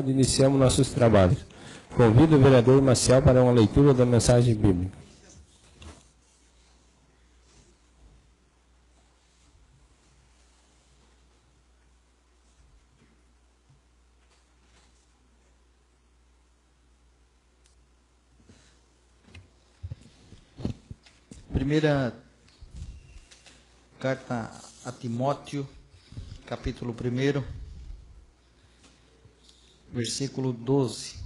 Iniciamos nossos trabalhos. Convido o vereador Maciel para uma leitura da mensagem bíblica. Primeira carta a Timóteo, capítulo 1, versículo 12.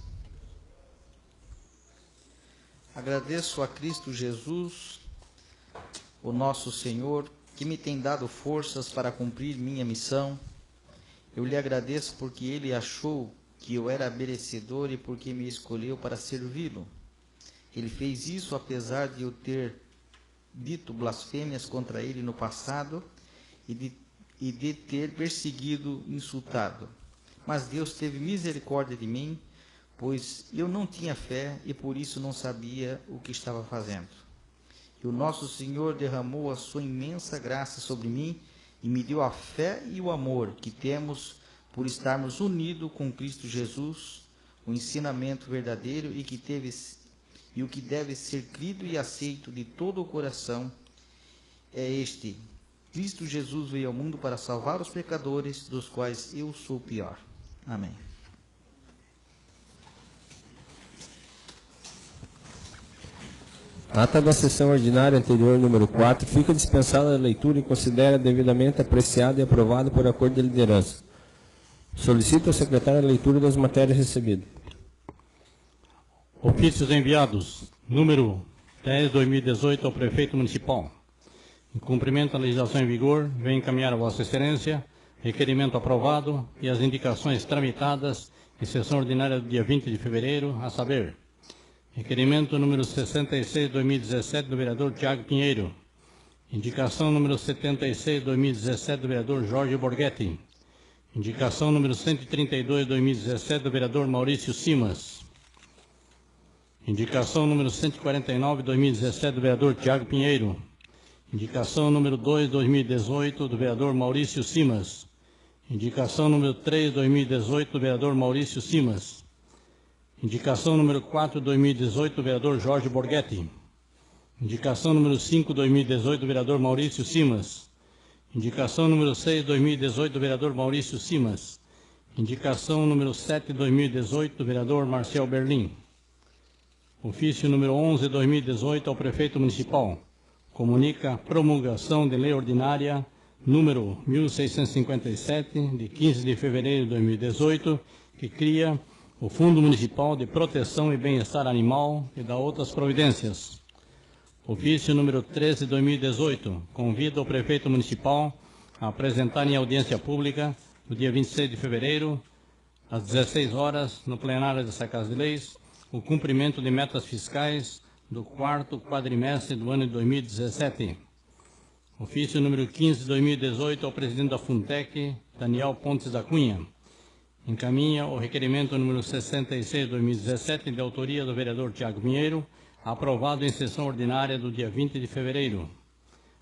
Agradeço a Cristo Jesus, o nosso Senhor, que me tem dado forças para cumprir minha missão. Eu lhe agradeço porque Ele achou que eu era merecedor e porque me escolheu para servi-lo. Ele fez isso apesar de eu ter dito blasfêmias contra Ele no passado e de ter perseguido, insultado. Mas Deus teve misericórdia de mim, pois eu não tinha fé e por isso não sabia o que estava fazendo. E o nosso Senhor derramou a sua imensa graça sobre mim e me deu a fé e o amor que temos por estarmos unidos com Cristo Jesus, o ensinamento verdadeiro e o que deve ser crido e aceito de todo o coração é este: Cristo Jesus veio ao mundo para salvar os pecadores, dos quais eu sou o pior. Amém. Ata da sessão ordinária anterior, número 4, fica dispensada a leitura e considera devidamente apreciado e aprovado por acordo de liderança. Solicito ao secretário a leitura das matérias recebidas. Ofícios enviados. Número 10/2018 ao Prefeito Municipal. Em cumprimento da legislação em vigor, venho encaminhar a Vossa Excelência requerimento aprovado e as indicações tramitadas em sessão ordinária do dia 20 de fevereiro, a saber: requerimento número 66/2017 do vereador Tiago Pinheiro. Indicação número 76/2017 do vereador Jorge Borghetti. Indicação número 132/2017 do vereador Maurício Simas. Indicação número 149/2017 do vereador Tiago Pinheiro. Indicação número 2/2018 do vereador Maurício Simas. Indicação número 3/2018 do vereador Maurício Simas. Indicação número 4/2018 do vereador Jorge Borghetti. Indicação número 5/2018 do vereador Maurício Simas. Indicação número 6/2018 do vereador Maurício Simas. Indicação número 7/2018 do vereador Marcel Berlim. Ofício número 11/2018 ao Prefeito Municipal. Comunica promulgação de lei ordinária número 1657, de 15 de fevereiro de 2018, que cria o Fundo Municipal de Proteção e Bem-Estar Animal e dá outras providências. Ofício número 13/2018, convida o Prefeito Municipal a apresentar em audiência pública, no dia 26 de fevereiro, às 16 horas, no plenário dessa Casa de Leis, o cumprimento de metas fiscais do quarto quadrimestre do ano de 2017. Ofício número 15/2018 ao presidente da Funtec, Daniel Pontes da Cunha. Encaminha o requerimento número 66/2017, de autoria do vereador Tiago Pinheiro, aprovado em sessão ordinária do dia 20 de fevereiro.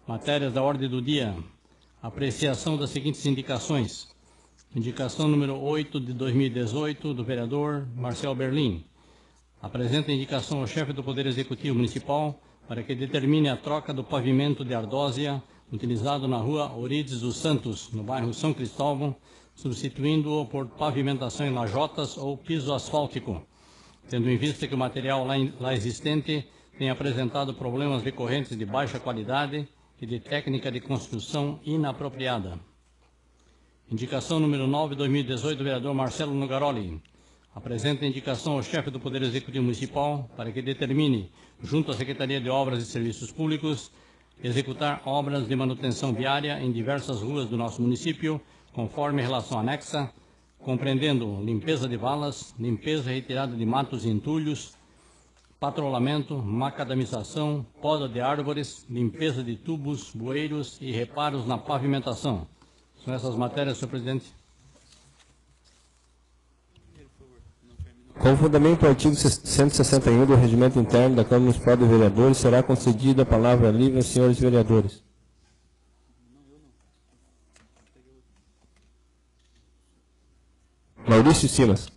Matérias da ordem do dia. Apreciação das seguintes indicações. Indicação número 8 de 2018 do vereador Marcel Berlim. Apresenta indicação ao chefe do Poder Executivo Municipal para que determine a troca do pavimento de ardósia utilizado na rua Orides dos Santos, no bairro São Cristóvão, substituindo-o por pavimentação em lajotas ou piso asfáltico, tendo em vista que o material lá existente tem apresentado problemas recorrentes de baixa qualidade e de técnica de construção inapropriada. Indicação número 9/2018 do vereador Marcelo Nogaroli. Apresenta indicação ao chefe do Poder Executivo Municipal para que determine, junto à Secretaria de Obras e Serviços Públicos, executar obras de manutenção viária em diversas ruas do nosso município, conforme relação anexa, compreendendo limpeza de valas, limpeza e retirada de matos e entulhos, patrulhamento, macadamização, poda de árvores, limpeza de tubos, bueiros e reparos na pavimentação. São essas matérias, senhor presidente. Com fundamento no artigo 161 do Regimento Interno da Câmara Municipal de Vereadores, será concedida a palavra livre aos senhores vereadores. Maurício Simas.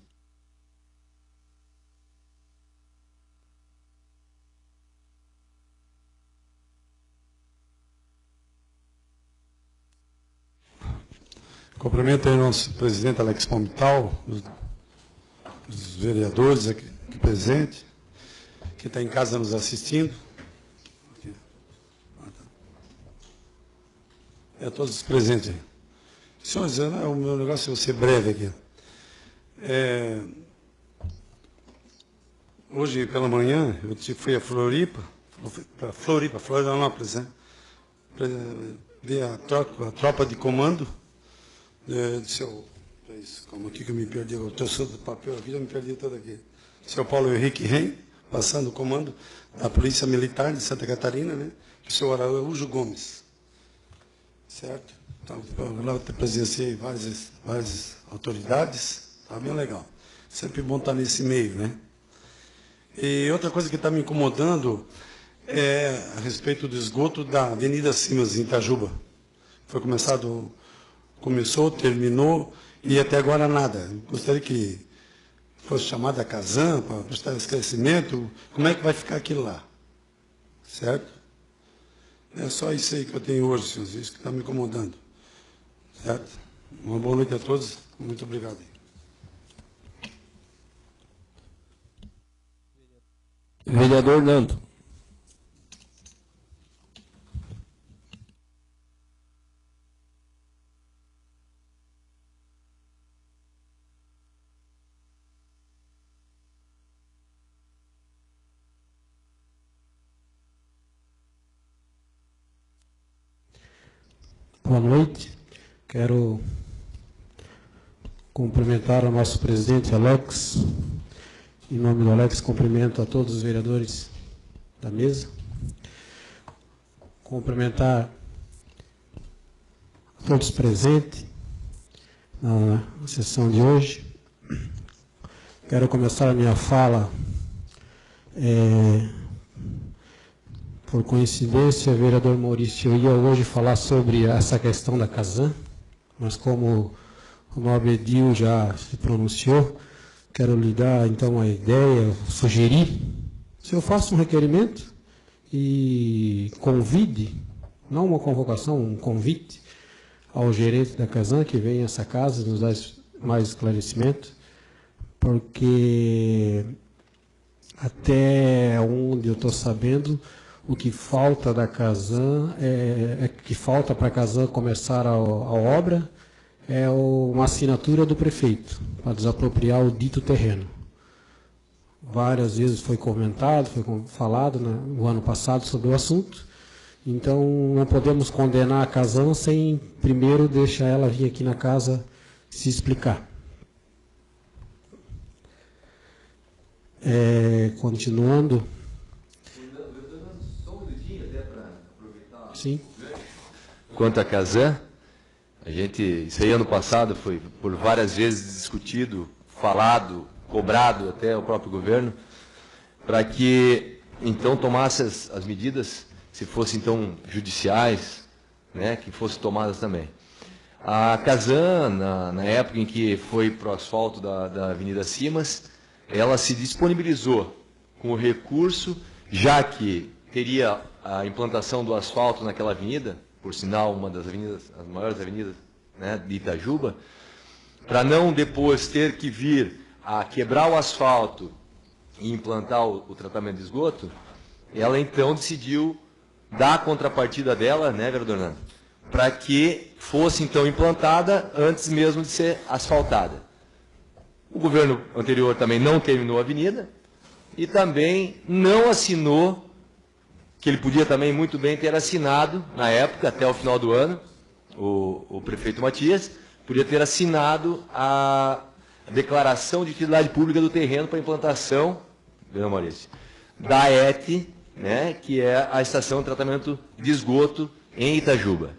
Cumprimento aí o nosso presidente Alex Palmital, os vereadores aqui presentes, que está em casa nos assistindo. Todos os presentes aí. Senhores, o meu negócio é ser breve aqui. Hoje pela manhã eu fui a Florianópolis, né? Ver a tropa de comando do seu... Como aqui que eu me perdi, eu trouxe do papel aqui, eu me perdi todo aqui. Seu Paulo Henrique Ren, passando o comando da Polícia Militar de Santa Catarina, né? O senhor Araújo Gomes. Certo? Então, lá eu presenciei várias autoridades, está bem legal. Sempre bom estar nesse meio, né? E outra coisa que está me incomodando é a respeito do esgoto da Avenida Simas, em Itajuba. Começou, terminou, e até agora nada. Gostaria que fosse chamada a Casan para prestar esclarecimento. Como é que vai ficar aquilo lá? Certo? É só isso aí que eu tenho hoje, senhores, isso que está me incomodando. Certo? Uma boa noite a todos. Muito obrigado. Vereador Nando. Boa noite. Quero cumprimentar o nosso presidente Alex. Em nome do Alex, cumprimento a todos os vereadores da mesa. Cumprimentar a todos presentes na sessão de hoje. Quero começar a minha fala, por coincidência, vereador Maurício, eu ia hoje falar sobre essa questão da Casan, mas como o nobre Edil já se pronunciou, quero lhe dar, então, a ideia, sugerir, se eu faço um requerimento e convide, não uma convocação, um convite ao gerente da Casan que venha a essa casa nos dar mais esclarecimento, porque até onde eu estou sabendo, o que falta da Casan, que falta para a Casan começar a obra, é uma assinatura do prefeito, para desapropriar o dito terreno. Várias vezes foi comentado, foi falado no ano passado sobre o assunto, então não podemos condenar a Casan sem primeiro deixar ela vir aqui na casa se explicar. Continuando. Sim. Quanto à Casan, isso aí ano passado foi por várias vezes discutido, falado, cobrado até o próprio governo, para que então tomasse as medidas, se fossem então judiciais, né, que fossem tomadas também. A Casan, na época em que foi para o asfalto da Avenida Simas, ela se disponibilizou com o recurso, já que teria a implantação do asfalto naquela avenida, por sinal, uma das avenidas, as maiores avenidas, né, de Itajuba, para não depois ter que vir a quebrar o asfalto e implantar o tratamento de esgoto, ela então decidiu dar a contrapartida dela, né, vereador Nando, para que fosse então implantada antes mesmo de ser asfaltada. O governo anterior também não terminou a avenida e também não assinou, que ele podia também muito bem ter assinado, na época, até o final do ano, o prefeito Matias, podia ter assinado a declaração de utilidade pública do terreno para implantação, vereador Maurício, da ET, né, que é a estação de tratamento de esgoto em Itajuba.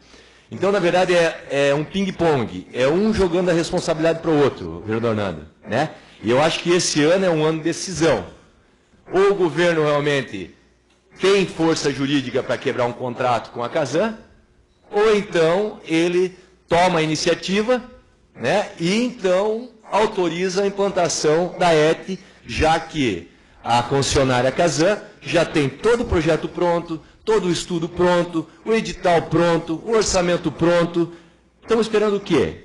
Então, na verdade, é um ping-pong, é um jogando a responsabilidade para o outro, vereador Nando, né? E eu acho que esse ano é um ano de decisão. Ou o governo realmente tem força jurídica para quebrar um contrato com a Casan, ou então ele toma a iniciativa, né, e então autoriza a implantação da ET, já que a concessionária Casan já tem todo o projeto pronto, todo o estudo pronto, o edital pronto, o orçamento pronto. Estamos esperando o quê?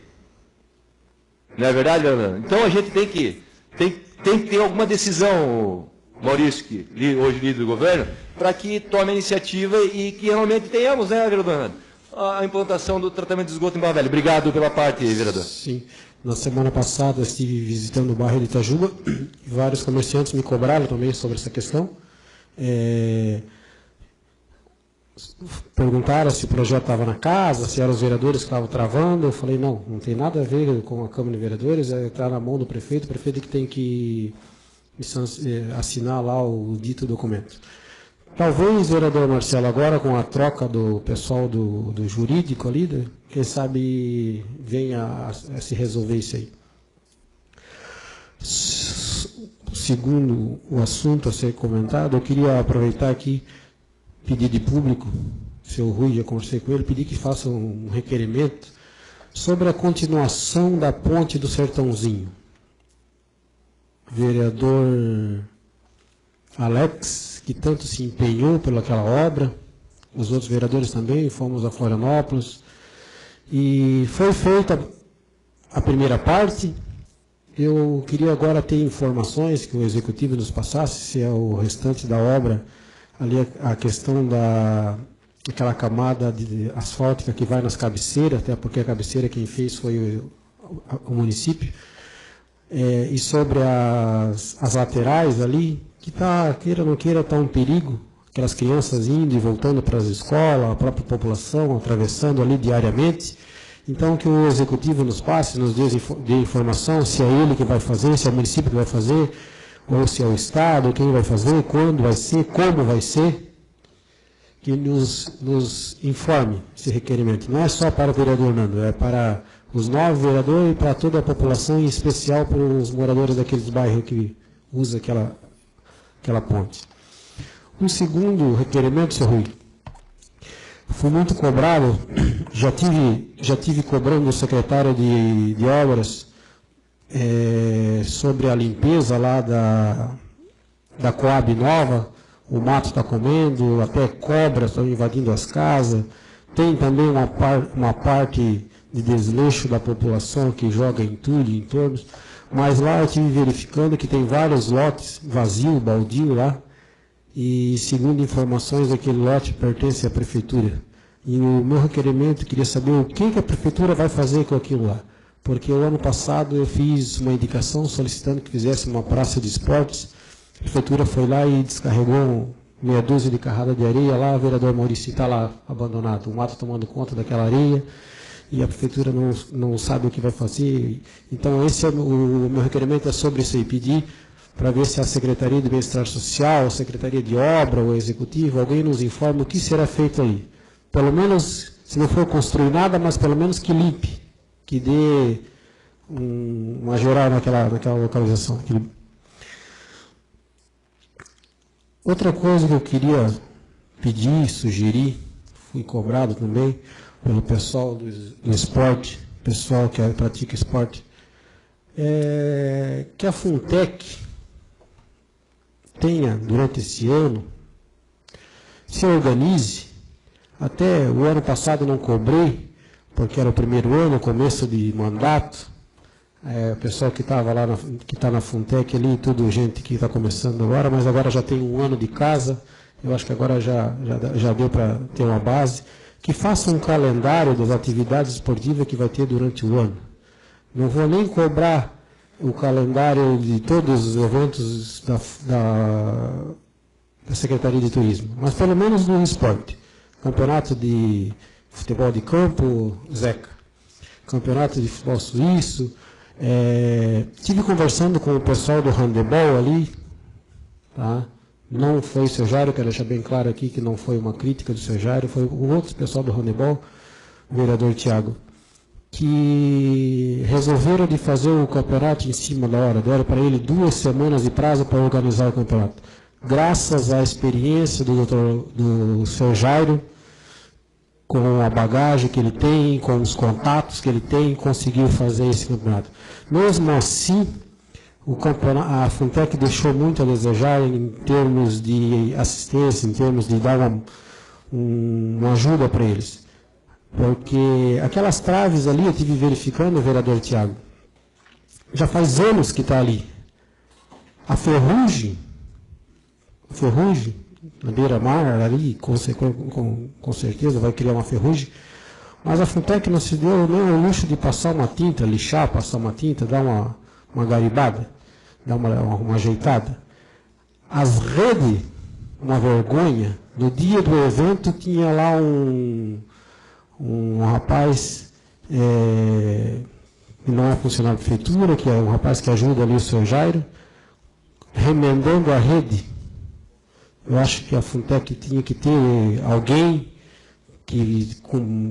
Não é verdade, Leonardo? Então a gente tem que ter alguma decisão, Maurício, que hoje líder do governo, para que tome a iniciativa e que realmente tenhamos, né, vereador, a implantação do tratamento de esgoto em Barra Velha. Obrigado pela parte, vereador. Sim. Na semana passada estive visitando o bairro de Itajuba e vários comerciantes me cobraram também sobre essa questão. Perguntaram se o projeto estava na casa, se eram os vereadores que estavam travando. Eu falei, não tem nada a ver com a Câmara de Vereadores, está na mão do prefeito, o prefeito que tem que assinar lá o dito documento. Talvez, vereador Marcelo, agora com a troca do pessoal do jurídico ali, quem sabe venha a se resolver isso aí. Segundo o assunto a ser comentado, eu queria aproveitar aqui, pedir de público, o senhor Rui, já conversei com ele, pedir que faça um requerimento sobre a continuação da ponte do Sertãozinho. Vereador Alex, que tanto se empenhou pelaquela obra, os outros vereadores também, fomos a Florianópolis, e foi feita a primeira parte. Eu queria agora ter informações que o executivo nos passasse, se é o restante da obra, ali a questão daquela camada asfáltica que vai nas cabeceiras, até porque a cabeceira quem fez foi o município, e sobre as laterais ali, que queira ou não queira, está um perigo, aquelas crianças indo e voltando para as escolas, a própria população atravessando ali diariamente. Então, que o executivo nos passe, nos dê informação, se é ele que vai fazer, se é o município que vai fazer, ou se é o Estado, quem vai fazer, quando vai ser, como vai ser, que nos informe esse requerimento. Não é só para o vereador Nando, é para os 9 vereadores e para toda a população, em especial para os moradores daqueles bairros que usam aquela ponte. Um segundo requerimento, senhor Rui, fui muito cobrado, já tive cobrando o secretário de obras sobre a limpeza lá da Coab Nova. O mato está comendo, até cobras estão invadindo as casas. Tem também uma parte de desleixo da população que joga entulho em torno. Mas lá eu estive verificando que tem vários lotes vazios, baldio lá. E, segundo informações, aquele lote pertence à prefeitura. E o meu requerimento, queria saber o que a prefeitura vai fazer com aquilo lá. Porque o ano passado eu fiz uma indicação solicitando que fizesse uma praça de esportes. A prefeitura foi lá e descarregou meia dúzia de carrada de areia lá. O vereador Maurício está lá abandonado, o mato tomando conta daquela areia. E a prefeitura não sabe o que vai fazer. Então, esse é o meu requerimento, é sobre isso aí, pedir para ver se a Secretaria de Bem-Estar Social, a Secretaria de Obra, ou Executivo, alguém nos informe o que será feito aí. Pelo menos, se não for construir nada, mas pelo menos que limpe, que dê uma geral naquela localização. Outra coisa que eu queria pedir, sugerir, fui cobrado também pelo pessoal do esporte, pessoal que pratica esporte, que a Funtec tenha, durante esse ano, se organize. Até o ano passado não cobrei, porque era o primeiro ano, começo de mandato. O pessoal que estava lá, que está na Funtec ali, tudo gente que está começando agora, mas agora já tem um ano de casa, eu acho que agora já deu para ter uma base, que faça um calendário das atividades esportivas que vai ter durante o ano. Não vou nem cobrar o calendário de todos os eventos da Secretaria de Turismo, mas pelo menos no esporte. Campeonato de futebol de campo, Zeca. Campeonato de futebol suíço. Estive conversando com o pessoal do handebol ali, tá? Não foi o seu Jairo, quero deixar bem claro aqui que não foi uma crítica do seu Jairo, foi o outro pessoal do handebol, o vereador Tiago, que resolveram de fazer o campeonato em cima da hora, deram para ele 2 semanas de prazo para organizar o campeonato. Graças à experiência do seu Jairo, com a bagagem que ele tem, com os contatos que ele tem, conseguiu fazer esse campeonato. Mesmo assim, a Funtec deixou muito a desejar em termos de assistência, em termos de dar uma ajuda para eles. Porque aquelas traves ali, eu estive verificando, vereador Tiago, já faz anos que está ali. A ferrugem, na beira-mar, ali, com certeza vai criar uma ferrugem, mas a Funtec não se deu nem o luxo de passar uma tinta, lixar, passar uma tinta, dar uma garibada, dar uma ajeitada. As redes, uma vergonha. No dia do evento tinha lá um rapaz, que não é funcionário da prefeitura, que é um rapaz que ajuda ali o seu Jairo, remendando a rede. Eu acho que a Funtec tinha que ter alguém que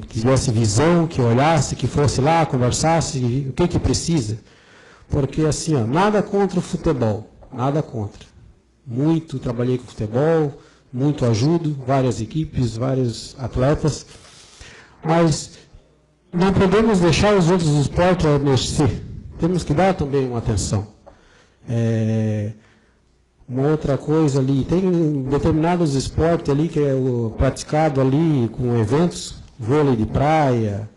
tivesse visão, que olhasse, que fosse lá, conversasse, o que precisa. Porque assim, ó, nada contra o futebol, nada contra. Muito trabalhei com futebol, muito ajudo, várias equipes, vários atletas, mas não podemos deixar os outros esportes a mexer. Temos que dar também uma atenção. Uma outra coisa ali, tem determinados esportes ali que é praticado ali com eventos, vôlei de praia,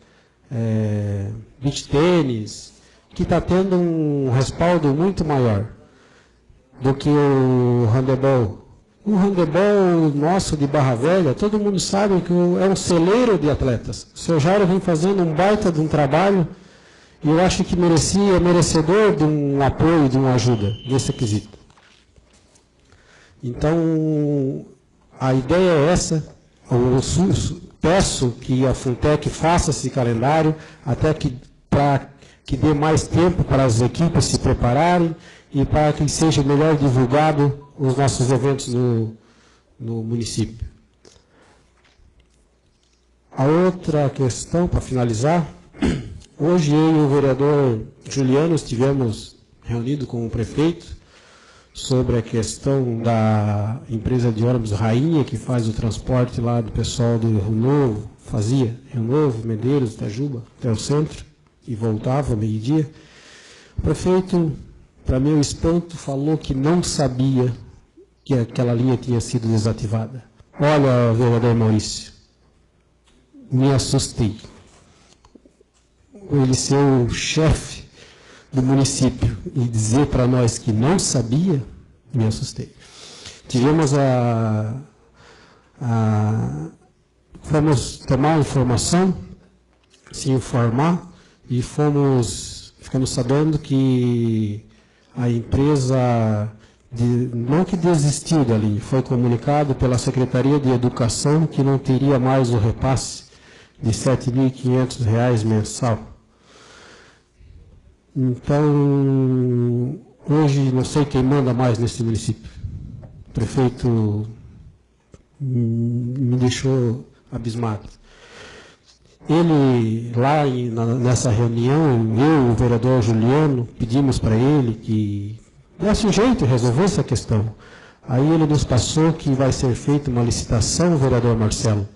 beach tênis, que está tendo um respaldo muito maior do que o handebol. O handebol nosso de Barra Velha, todo mundo sabe que é um celeiro de atletas. O seu Jairo vem fazendo um baita de um trabalho e eu acho que é merecedor de um apoio, de uma ajuda nesse quesito. Então, a ideia é essa. Eu peço que a Funtec faça esse calendário, até para que dê mais tempo para as equipes se prepararem e para que seja melhor divulgado os nossos eventos no município. A outra questão, para finalizar, hoje eu e o vereador Juliano estivemos reunidos com o prefeito sobre a questão da empresa de ônibus Rainha, que faz o transporte lá do pessoal do Rio Novo, fazia Rio Novo, Medeiros, Itajuba, até o centro, e voltava meio-dia. O prefeito, para meu espanto, falou que não sabia que aquela linha tinha sido desativada. Olha, vereador Maurício, me assustei. Ele ser o chefe do município e dizer para nós que não sabia, me assustei. Tivemos fomos tomar informação, se informar, e ficamos sabendo que a empresa, não que desistiu da linha, foi comunicado pela Secretaria de Educação que não teria mais o repasse de R$ 7.500 mensal. Então, hoje não sei quem manda mais nesse município. O prefeito me deixou abismado. Ele, lá nessa reunião, eu e o vereador Juliano, pedimos para ele que desse um jeito de resolver essa questão. Aí ele nos passou que vai ser feita uma licitação, vereador Marcelo,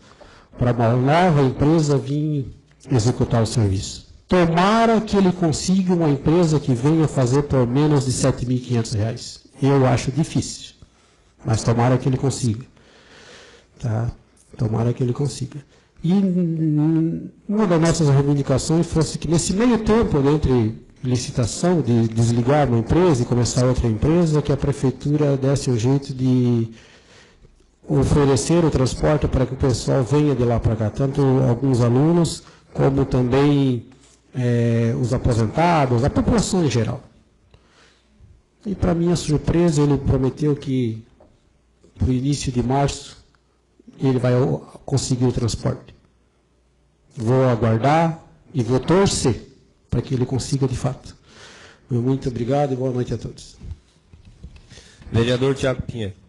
para uma nova empresa vir executar o serviço. Tomara que ele consiga uma empresa que venha fazer por menos de R$ 7.500. Eu acho difícil, mas tomara que ele consiga. Tá? Tomara que ele consiga. E uma das nossas reivindicações fosse que nesse meio tempo, entre licitação, de desligar uma empresa e começar outra empresa, que a prefeitura desse um jeito de oferecer o transporte para que o pessoal venha de lá para cá, tanto alguns alunos, como também os aposentados, a população em geral. E para minha surpresa, ele prometeu que para o início de março ele vai conseguir o transporte. Vou aguardar e vou torcer para que ele consiga de fato. Muito obrigado e boa noite a todos. Vereador Tiago Pinheiro.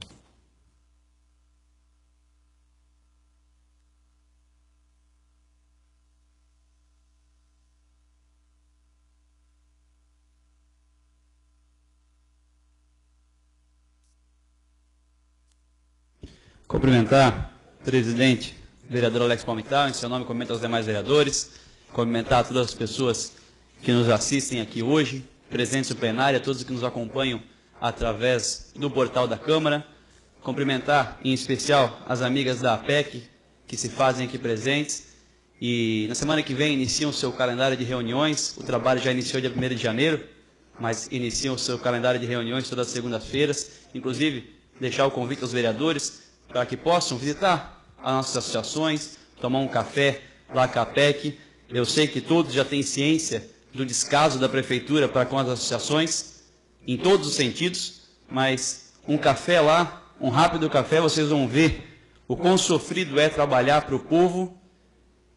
Cumprimentar o presidente, vereador Alex Palmital, em seu nome cumprimento aos demais vereadores, cumprimentar todas as pessoas que nos assistem aqui hoje, presentes no plenário, a todos que nos acompanham através do portal da Câmara, cumprimentar em especial as amigas da APEC que se fazem aqui presentes e na semana que vem iniciam o seu calendário de reuniões, o trabalho já iniciou dia 1º de janeiro, mas iniciam o seu calendário de reuniões todas as segundas-feiras, inclusive deixar o convite aos vereadores para que possam visitar as nossas associações, tomar um café lá com a APEC. Eu sei que todos já têm ciência do descaso da prefeitura para com as associações, em todos os sentidos, mas um café lá, um rápido café, vocês vão ver o quão sofrido é trabalhar para o povo,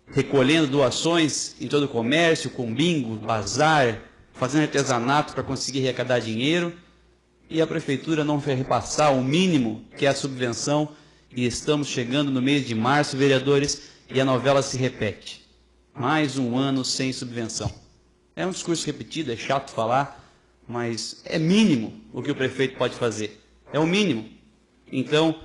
recolhendo doações em todo o comércio, com bingo, bazar, fazendo artesanato para conseguir arrecadar dinheiro, e a prefeitura não vai repassar o mínimo, que é a subvenção, e estamos chegando no mês de março, vereadores, e a novela se repete. Mais um ano sem subvenção. É um discurso repetido, é chato falar, mas é mínimo o que o prefeito pode fazer. É o mínimo. Então,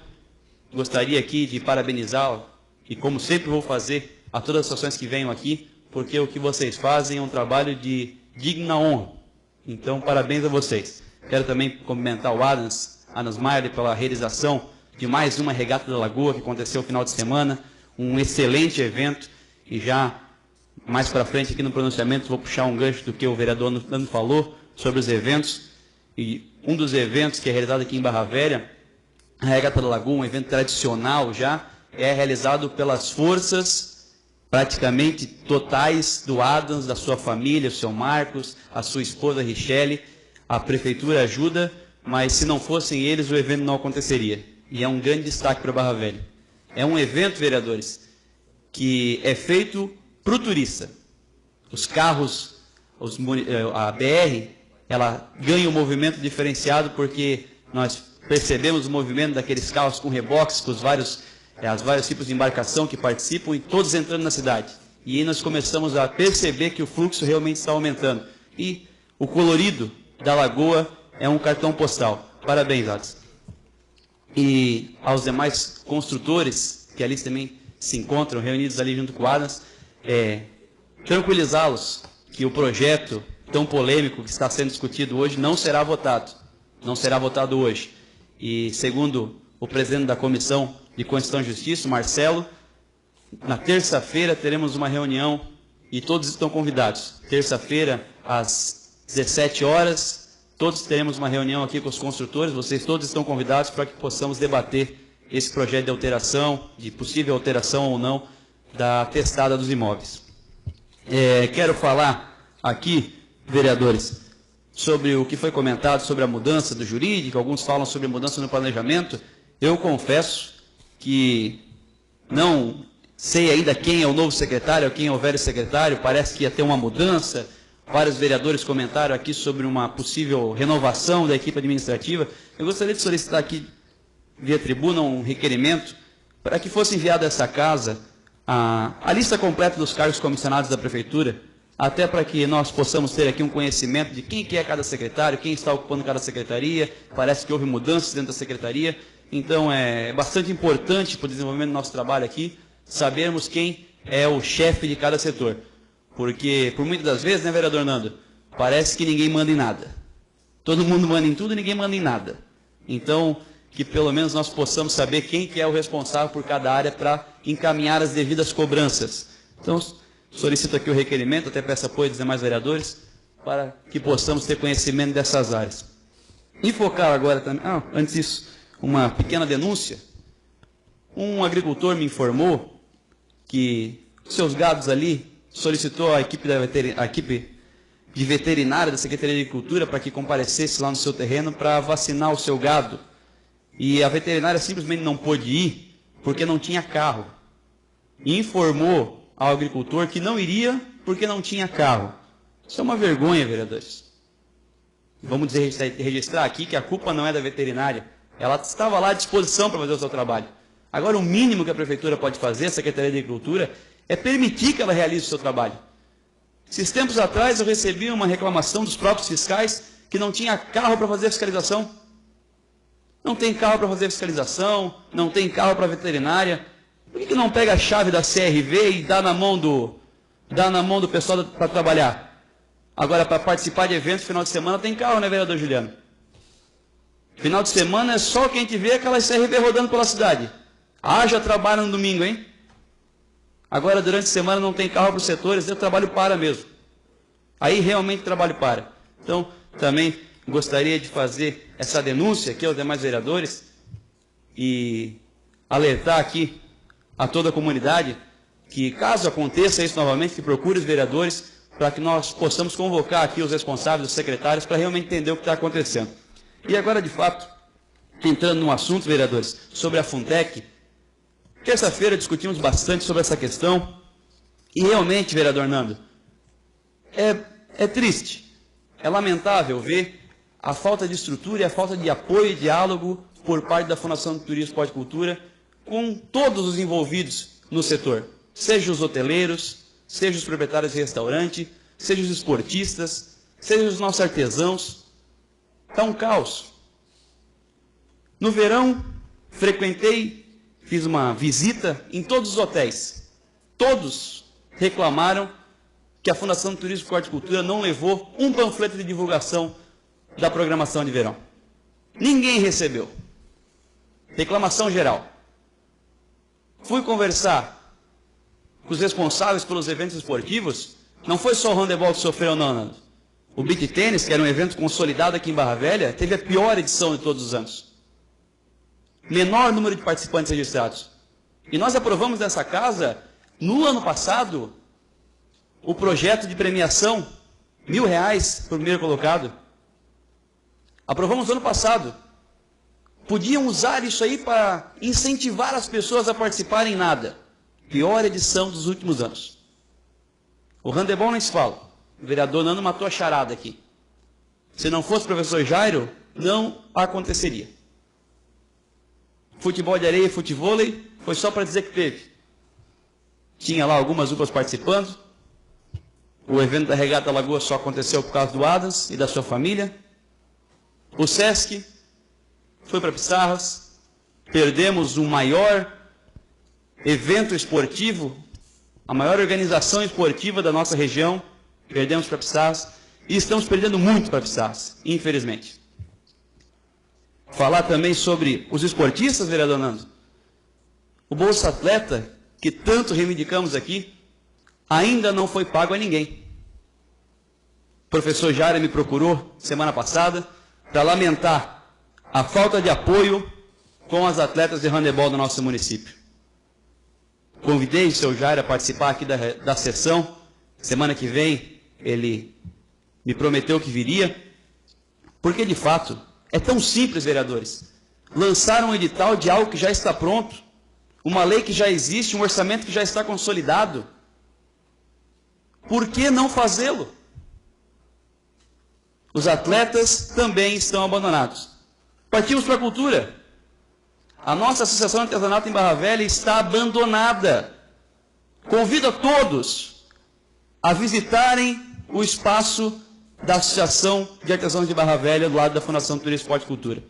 gostaria aqui de parabenizá-lo, e como sempre vou fazer, a todas as associações que venham aqui, porque o que vocês fazem é um trabalho de digna honra. Então, parabéns a vocês. Quero também cumprimentar o Adams Mayer pela realização de mais uma Regata da Lagoa, que aconteceu no final de semana, um excelente evento, e já mais para frente aqui no pronunciamento vou puxar um gancho do que o vereador Nando falou sobre os eventos, e um dos eventos que é realizado aqui em Barra Velha, a Regata da Lagoa, um evento tradicional já, é realizado pelas forças praticamente totais do Adams, da sua família, o seu Marcos, a sua esposa Richelle. A prefeitura ajuda, mas se não fossem eles, o evento não aconteceria. E é um grande destaque para Barra Velha. É um evento, vereadores, que é feito para o turista. Os carros, a BR, ela ganha um movimento diferenciado porque nós percebemos o movimento daqueles carros com reboques, com os vários tipos de embarcação que participam e todos entrando na cidade. E aí nós começamos a perceber que o fluxo realmente está aumentando. E o colorido da Lagoa é um cartão postal. Parabéns, Adams. E aos demais construtores, que ali também se encontram, reunidos ali junto com o Adams, tranquilizá-los que o projeto tão polêmico que está sendo discutido hoje não será votado. Não será votado hoje. E, segundo o presidente da Comissão de Constituição e Justiça, Marcelo, na terça-feira teremos uma reunião e todos estão convidados. Terça-feira, às 17 horas, todos teremos uma reunião aqui com os construtores, vocês todos estão convidados para que possamos debater esse projeto de alteração, de possível alteração ou não, da testada dos imóveis. Quero falar aqui, vereadores, sobre o que foi comentado sobre a mudança do jurídico, alguns falam sobre a mudança no planejamento. Eu confesso que não sei ainda quem é o novo secretário, quem é o velho secretário, parece que ia ter uma mudança. Vários vereadores comentaram aqui sobre uma possível renovação da equipe administrativa. Eu gostaria de solicitar aqui, via tribuna, um requerimento para que fosse enviada a essa casa a lista completa dos cargos comissionados da Prefeitura, até para que nós possamos ter aqui um conhecimento de quem que é cada secretário, quem está ocupando cada secretaria. Parece que houve mudanças dentro da secretaria. Então, é bastante importante para o desenvolvimento do nosso trabalho aqui, sabermos quem é o chefe de cada setor. Porque, por muitas das vezes, né, vereador Nando, parece que ninguém manda em nada. Todo mundo manda em tudo e ninguém manda em nada. Então, que pelo menos nós possamos saber quem que é o responsável por cada área para encaminhar as devidas cobranças. Então, solicito aqui o requerimento, até peço apoio dos demais vereadores, para que possamos ter conhecimento dessas áreas. E focar agora também, antes disso, uma pequena denúncia. Um agricultor me informou que seus gados ali solicitou a equipe de veterinária da Secretaria de Agricultura para que comparecesse lá no seu terreno para vacinar o seu gado. E a veterinária simplesmente não pôde ir porque não tinha carro. E informou ao agricultor que não iria porque não tinha carro. Isso é uma vergonha, vereadores. Vamos registrar aqui que a culpa não é da veterinária. Ela estava lá à disposição para fazer o seu trabalho. Agora, o mínimo que a Prefeitura pode fazer, a Secretaria de Agricultura, é permitir que ela realize o seu trabalho. Esses tempos atrás eu recebi uma reclamação dos próprios fiscais que não tinha carro para fazer fiscalização. Não tem carro para fazer fiscalização, não tem carro para veterinária. Por que não pega a chave da CRV e dá na mão do pessoal para trabalhar? Agora, para participar de eventos, final de semana tem carro, né, vereador Juliano? Final de semana é só quem te vê aquela CRV rodando pela cidade. Haja trabalho no domingo, hein? Agora, durante a semana não tem carro para os setores, o trabalho para mesmo. Aí realmente o trabalho para. Então, também gostaria de fazer essa denúncia aqui aos demais vereadores e alertar aqui a toda a comunidade que, caso aconteça isso novamente, que procure os vereadores para que nós possamos convocar aqui os responsáveis, os secretários, para realmente entender o que está acontecendo. E agora, de fato, entrando no assunto, vereadores, sobre a Funtec, terça-feira discutimos bastante sobre essa questão e realmente, vereador Nando, é triste, é lamentável ver a falta de estrutura e a falta de apoio e diálogo por parte da Fundação de Turismo e Esporte e Cultura com todos os envolvidos no setor, seja os hoteleiros, seja os proprietários de restaurante, seja os esportistas, seja os nossos artesãos. Está um caos. No verão, fiz uma visita em todos os hotéis. Todos reclamaram que a Fundação de Turismo, Esporte e Cultura não levou um panfleto de divulgação da programação de verão. Ninguém recebeu. Reclamação geral. Fui conversar com os responsáveis pelos eventos esportivos, não foi só o handebol que sofreu, não. O beach tênis, que era um evento consolidado aqui em Barra Velha, teve a pior edição de todos os anos. Menor número de participantes registrados. E nós aprovamos nessa casa, no ano passado, o projeto de premiação, R$1.000 para o primeiro colocado. Aprovamos no ano passado. Podiam usar isso aí para incentivar as pessoas a participarem em nada. Pior edição dos últimos anos. O handebol nem se fala. O vereador Nando matou a charada aqui. Se não fosse o professor Jairo, não aconteceria. Futebol de areia e futevôlei foi só para dizer que teve. Tinha lá algumas duplas participando. O evento da Regata Lagoa só aconteceu por causa do Adams e da sua família. O Sesc foi para Pissarras. Perdemos o maior evento esportivo, a maior organização esportiva da nossa região. Perdemos para Pissarras. E estamos perdendo muito para Pissarras, infelizmente. Falar também sobre os esportistas, vereador Nando. O Bolsa Atleta, que tanto reivindicamos aqui, ainda não foi pago a ninguém. O professor Jairo me procurou semana passada para lamentar a falta de apoio com as atletas de handebol do nosso município. Convidei o seu Jairo a participar aqui da sessão. Semana que vem ele me prometeu que viria, porque de fato é tão simples, vereadores. Lançaram um edital de algo que já está pronto, uma lei que já existe, um orçamento que já está consolidado. Por que não fazê-lo? Os atletas também estão abandonados. Partimos para a cultura. A nossa Associação de Artesanato em Barra Velha está abandonada. Convido a todos a visitarem o espaço da Associação de Artesãos de Barra Velha, do lado da Fundação Turismo, Esporte e Cultura.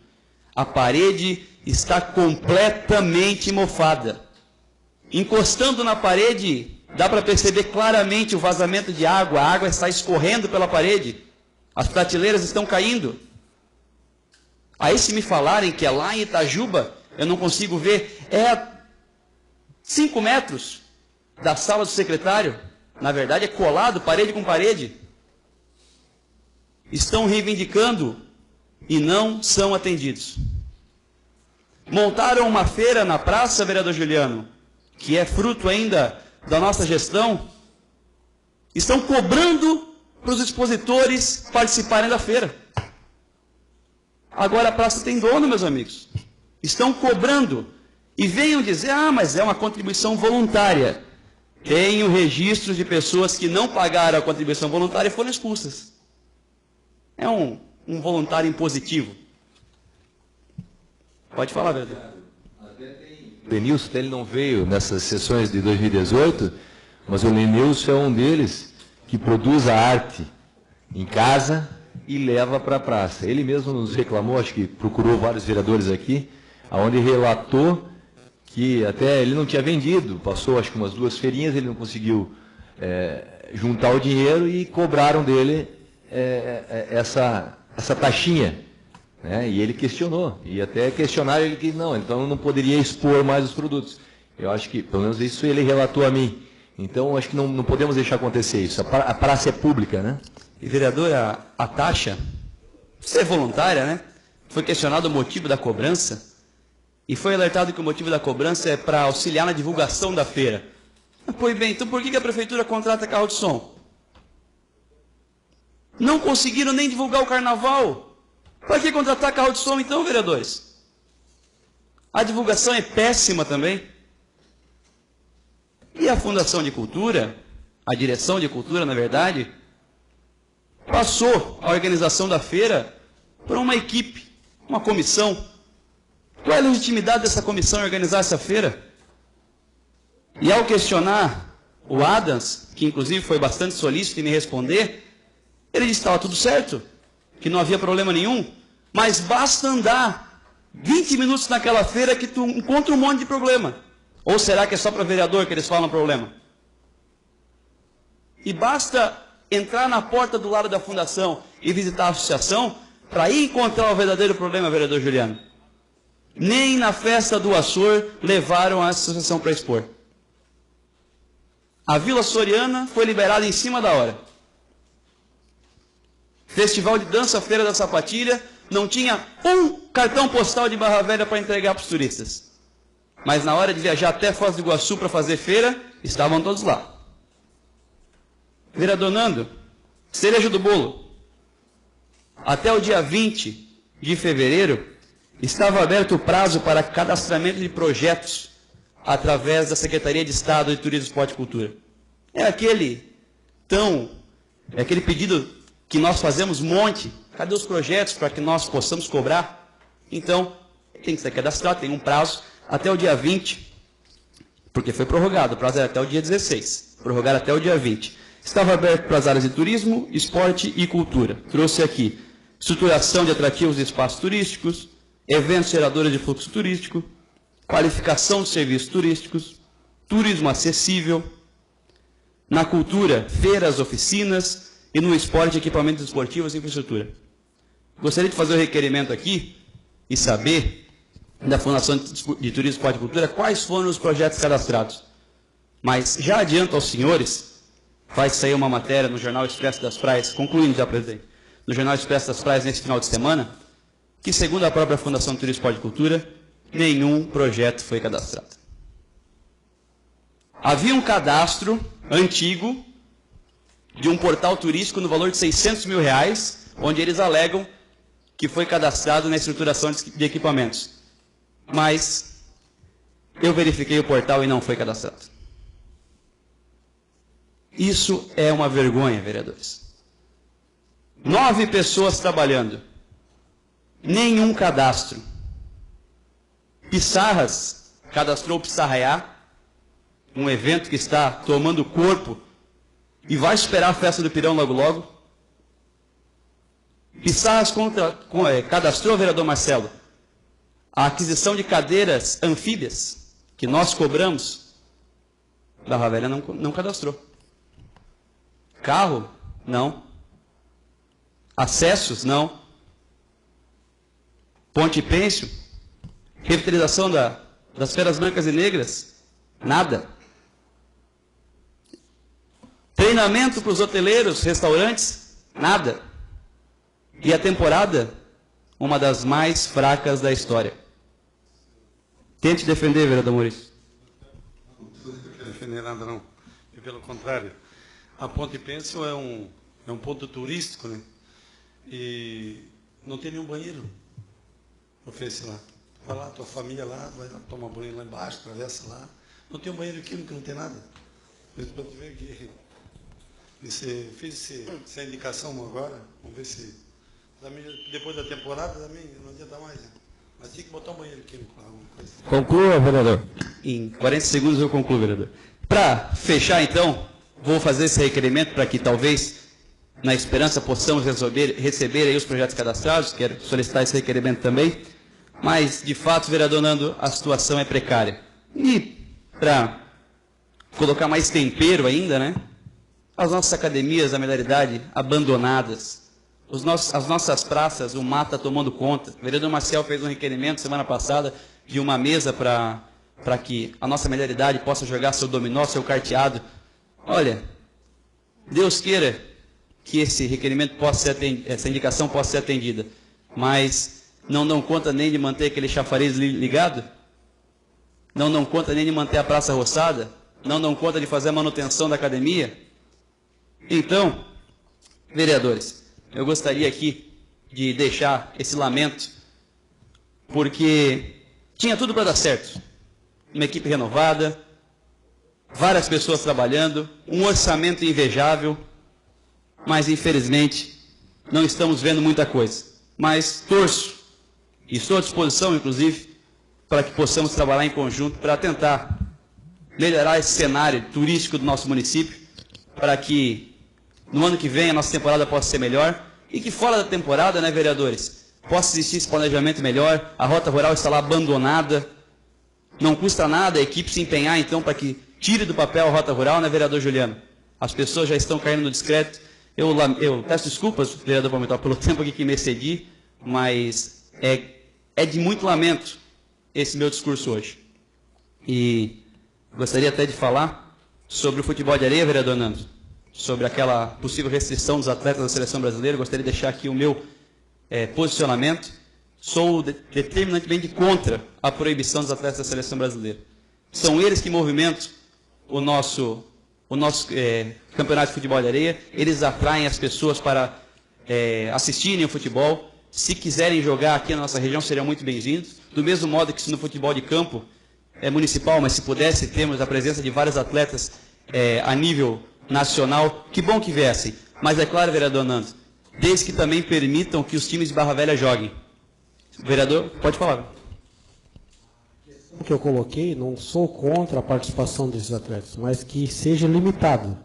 A parede está completamente mofada. Encostando na parede, dá para perceber claramente o vazamento de água. A água está escorrendo pela parede. As prateleiras estão caindo. Aí se me falarem que é lá em Itajuba, eu não consigo ver. É a 5 metros da sala do secretário. Na verdade é colado, parede com parede. Estão reivindicando e não são atendidos. Montaram uma feira na praça, vereador Juliano, que é fruto ainda da nossa gestão. Estão cobrando para os expositores participarem da feira. Agora a praça tem dono, meus amigos. Estão cobrando. E venham dizer, mas é uma contribuição voluntária. Tenho registros de pessoas que não pagaram a contribuição voluntária e foram expulsas. É um voluntário impositivo. Pode falar, vereador. O Lenilson, ele não veio nessas sessões de 2018, mas o Lenilson é um deles que produz a arte em casa e leva para a praça. Ele mesmo nos reclamou, acho que procurou vários vereadores aqui, onde relatou que até ele não tinha vendido, passou acho que umas 2 feirinhas, ele não conseguiu juntar o dinheiro e cobraram dele essa taxinha. Né? E ele questionou, e até questionaram ele que não, então não poderia expor mais os produtos. Eu acho que, pelo menos isso ele relatou a mim. Então, acho que não podemos deixar acontecer isso. A praça é pública, né? E, vereador, a taxa ser voluntária, né? Foi questionado o motivo da cobrança e foi alertado que o motivo da cobrança é para auxiliar na divulgação da feira. Pois bem, então por que a prefeitura contrata carro de som? Não conseguiram nem divulgar o carnaval. Para que contratar carro de som então, vereadores? A divulgação é péssima também. E a Fundação de Cultura, a direção de cultura, na verdade, passou a organização da feira para uma equipe, uma comissão. Qual é a legitimidade dessa comissão em organizar essa feira? E ao questionar o Adams, que inclusive foi bastante solícito em me responder, ele disse que estava tudo certo, que não havia problema nenhum, mas basta andar 20 minutos naquela feira que tu encontra um monte de problema. Ou será que é só para vereador que eles falam problema? E basta entrar na porta do lado da fundação e visitar a associação para ir encontrar o verdadeiro problema, vereador Juliano. Nem na festa do Açor levaram a associação para expor. A Vila Soriana foi liberada em cima da hora. Festival de Dança Feira da Sapatilha não tinha um cartão postal de Barra Velha para entregar para os turistas. Mas na hora de viajar até Foz do Iguaçu para fazer feira, estavam todos lá. Vereador Nando, cereja do bolo. Até o dia 20 de fevereiro, estava aberto o prazo para cadastramento de projetos através da Secretaria de Estado de Turismo, Esporte e Cultura. É aquele pedido que nós fazemos um monte. Cadê os projetos para que nós possamos cobrar? Então, tem que ser cadastrado, tem um prazo até o dia 20, porque foi prorrogado, o prazo era até o dia 16, prorrogaram até o dia 20. Estava aberto para as áreas de turismo, esporte e cultura. Trouxe aqui estruturação de atrativos de espaços turísticos, eventos geradores de fluxo turístico, qualificação de serviços turísticos, turismo acessível, na cultura, feiras, oficinas, e no esporte, equipamentos esportivos e infraestrutura. Gostaria de fazer o requerimento aqui e saber da Fundação de Turismo, Esporte e Cultura quais foram os projetos cadastrados. Mas já adianto aos senhores, vai sair uma matéria no Jornal Expresso das Praias, concluindo já, presidente, no Jornal Expresso das Praias nesse final de semana, que segundo a própria Fundação de Turismo, Esporte e Cultura, nenhum projeto foi cadastrado. Havia um cadastro antigo de um portal turístico no valor de R$600 mil, onde eles alegam que foi cadastrado na estruturação de equipamentos. Mas eu verifiquei o portal e não foi cadastrado. Isso é uma vergonha, vereadores. 9 pessoas trabalhando. Nenhum cadastro. Pissarras cadastrou o Pissarraiá, um evento que está tomando corpo e vai superar a festa do Pirão logo logo. Pissarras cadastrou, vereador Marcelo, a aquisição de cadeiras anfíbias que nós cobramos. Barra Velha não cadastrou. Carro? Não. Acessos? Não. Ponte Pêncio? Revitalização das Feras Brancas e Negras? Nada. Treinamento para os hoteleiros, restaurantes? Nada. E a temporada? Uma das mais fracas da história. Tente defender, vereador Maurício. Não quero defender nada, não. E pelo contrário, a Ponte Pênsil é um ponto turístico, né? E não tem nenhum banheiro. Oferece lá. Vai lá, tua família lá, vai lá, toma banho lá embaixo, atravessa lá. Não tem um banheiro químico, não tem nada. Mas para tu ver que fiz essa indicação agora, vamos ver se depois da temporada também não adianta mais, né? Mas tinha que botar um banheiro químico lá, alguma coisa. Conclua, vereador. Em 40 segundos eu concluo, vereador. Para fechar, então, vou fazer esse requerimento para que talvez, na esperança, possamos receber aí os projetos cadastrados. Quero solicitar esse requerimento também. Mas, de fato, vereador Nando, a situação é precária. E, para colocar mais tempero ainda, né? As nossas academias da melhoridade abandonadas. As nossas praças, o mato está tomando conta. O vereador Marcel fez um requerimento semana passada de uma mesa para que a nossa melhoridade possa jogar seu dominó, seu carteado. Olha, Deus queira que esse requerimento possa ser atendido, essa indicação possa ser atendida, mas não dão conta nem de manter aquele chafariz ligado? Não dão conta nem de manter a praça roçada? Não dão conta de fazer a manutenção da academia? Então, vereadores, eu gostaria aqui de deixar esse lamento, porque tinha tudo para dar certo. Uma equipe renovada, várias pessoas trabalhando, um orçamento invejável, mas infelizmente não estamos vendo muita coisa. Mas torço e estou à disposição, inclusive, para que possamos trabalhar em conjunto para tentar melhorar esse cenário turístico do nosso município, para que no ano que vem a nossa temporada possa ser melhor e que fora da temporada, né, vereadores, possa existir esse planejamento melhor. A rota rural está lá abandonada, não custa nada a equipe se empenhar então para que tire do papel a rota rural, né, vereador Juliano? As pessoas já estão caindo no discreto. Eu peço desculpas, vereador Palmital, pelo tempo aqui que me excedi, mas é de muito lamento esse meu discurso hoje. E gostaria até de falar sobre o futebol de areia, vereador Nando, sobre aquela possível restrição dos atletas da seleção brasileira. Gostaria de deixar aqui o meu posicionamento. Sou determinantemente contra a proibição dos atletas da seleção brasileira. São eles que movimentam o nosso campeonato de futebol de areia. Eles atraem as pessoas para assistirem o futebol. Se quiserem jogar aqui na nossa região, seriam muito bem-vindos. Do mesmo modo que se no futebol de campo é municipal, mas se pudesse termos a presença de vários atletas a nível nacional, que bom que viessem. Mas é claro, vereador Nando, desde que também permitam que os times de Barra Velha joguem. Vereador, pode falar. O que eu coloquei, não sou contra a participação desses atletas, mas que seja limitado.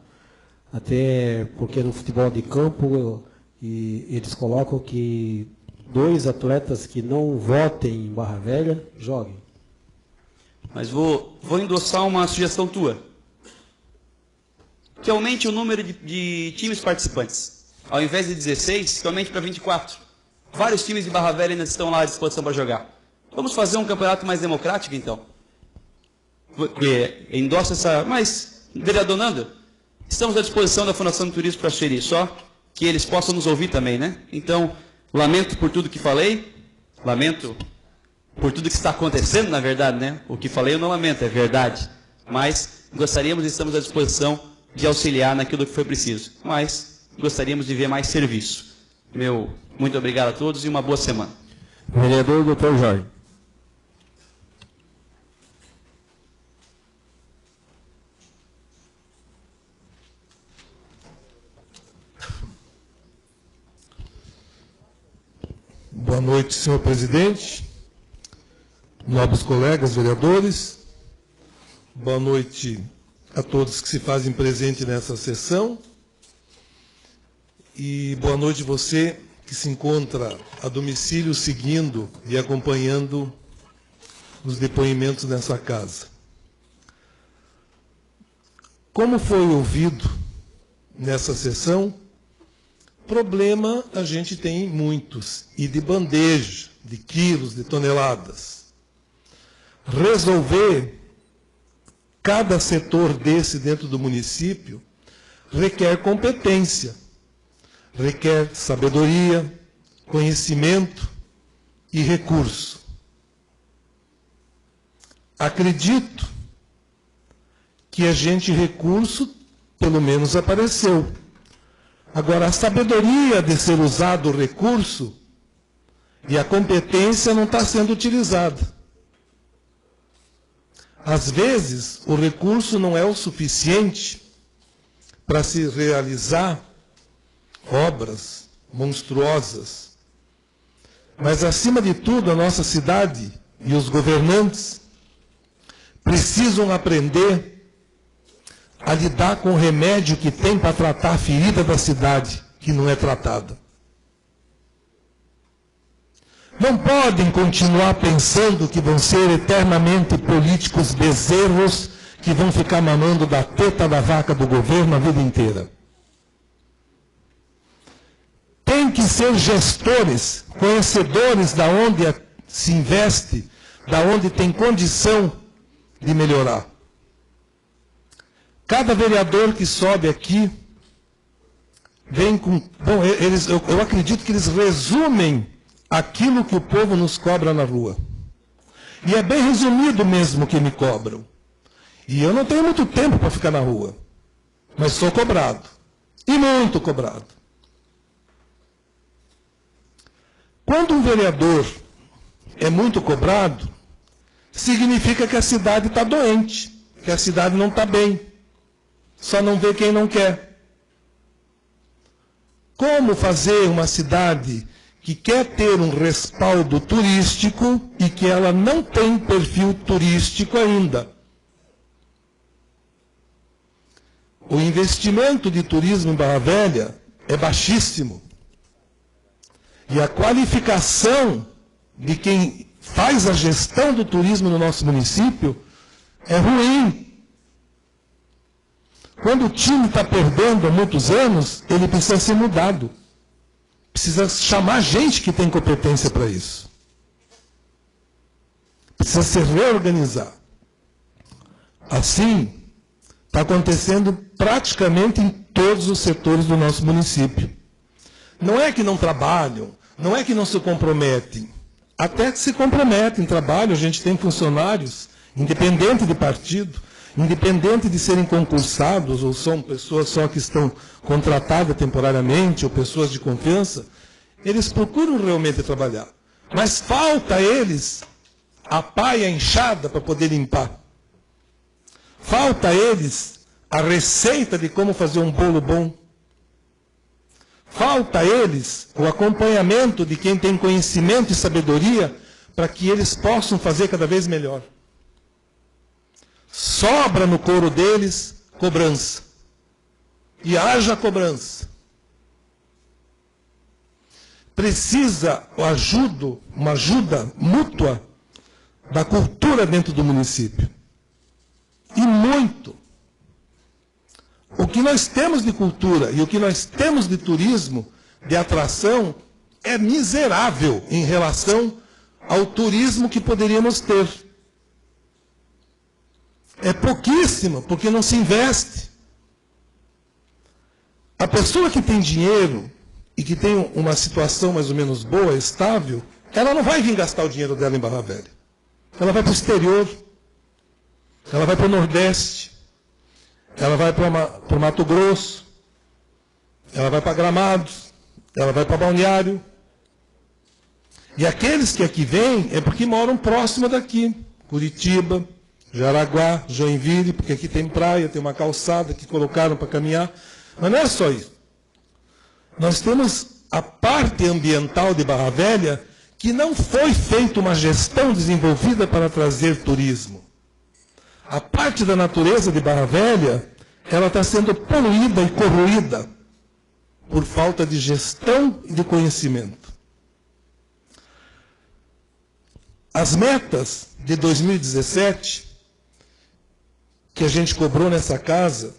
Até porque no futebol de campo eles colocam que 2 atletas que não votem em Barra Velha joguem. Mas vou endossar uma sugestão tua. Que aumente o número de times participantes. Ao invés de 16, que aumente para 24. Vários times de Barra Velha ainda estão lá à disposição para jogar. Vamos fazer um campeonato mais democrático, então? Endossa essa... Mas, vereador Nando, estamos à disposição da Fundação do Turismo para sugerir, só que eles possam nos ouvir também, né? Então, lamento por tudo que falei, lamento por tudo que está acontecendo, na verdade, né? O que falei eu não lamento, é verdade. Mas gostaríamos e estamos à disposição de auxiliar naquilo que foi preciso. Mas gostaríamos de ver mais serviço. Muito obrigado a todos e uma boa semana. Vereador Dr. Jorge. Boa noite, senhor presidente, nobres colegas vereadores. Boa noite a todos que se fazem presente nessa sessão. E boa noite você que se encontra a domicílio seguindo e acompanhando os depoimentos nessa casa. Como foi ouvido nessa sessão, problema a gente tem muitos, e de bandeja, de quilos, de toneladas. Resolver cada setor desse dentro do município requer competência, requer sabedoria, conhecimento e recurso. Acredito que a gente recurso, pelo menos, apareceu. Agora, a sabedoria de ser usado o recurso e a competência não está sendo utilizada. Às vezes, o recurso não é o suficiente para se realizar obras monstruosas. Mas, acima de tudo, a nossa cidade e os governantes precisam aprender a lidar com o remédio que tem para tratar a ferida da cidade, que não é tratada. Não podem continuar pensando que vão ser eternamente políticos bezerros que vão ficar mamando da teta da vaca do governo a vida inteira. Tem que ser gestores, conhecedores da onde se investe, da onde tem condição de melhorar. Cada vereador que sobe aqui vem com... Bom, eu acredito que eles resumem aquilo que o povo nos cobra na rua. E é bem resumido mesmo o que me cobram. E eu não tenho muito tempo para ficar na rua. Mas sou cobrado. E muito cobrado. Quando um vereador é muito cobrado, significa que a cidade está doente, que a cidade não está bem. Só não vê quem não quer. Como fazer uma cidade que quer ter um respaldo turístico e que ela não tem perfil turístico ainda? O investimento de turismo em Barra Velha é baixíssimo. E a qualificação de quem faz a gestão do turismo no nosso município é ruim. Quando o time está perdendo há muitos anos, ele precisa ser mudado. Precisa chamar gente que tem competência para isso. Precisa se reorganizar. Assim, está acontecendo praticamente em todos os setores do nosso município. Não é que não trabalham, não é que não se comprometem. Até que se comprometem, trabalham, a gente tem funcionários, independente de partido, independente de serem concursados, ou são pessoas só que estão contratadas temporariamente, ou pessoas de confiança, eles procuram realmente trabalhar. Mas falta a eles a pá e a enxada para poder limpar. Falta a eles a receita de como fazer um bolo bom. Falta a eles o acompanhamento de quem tem conhecimento e sabedoria para que eles possam fazer cada vez melhor. Sobra no couro deles cobrança. E haja cobrança. Precisa uma ajuda mútua da cultura dentro do município. E muito. O que nós temos de cultura e o que nós temos de turismo, de atração, é miserável em relação ao turismo que poderíamos ter. É pouquíssimo, porque não se investe. A pessoa que tem dinheiro e que tem uma situação mais ou menos boa, estável, ela não vai vir gastar o dinheiro dela em Barra Velha. Ela vai para o exterior, ela vai para o Nordeste, ela vai para o Mato Grosso, ela vai para Gramados, ela vai para Balneário. E aqueles que aqui vêm é porque moram próximo daqui, Curitiba, Jaraguá, Joinville, porque aqui tem praia, tem uma calçada que colocaram para caminhar. Mas não é só isso. Nós temos a parte ambiental de Barra Velha que não foi feita uma gestão desenvolvida para trazer turismo. A parte da natureza de Barra Velha, ela está sendo poluída e corroída por falta de gestão e de conhecimento. As metas de 2017, que a gente cobrou nessa casa,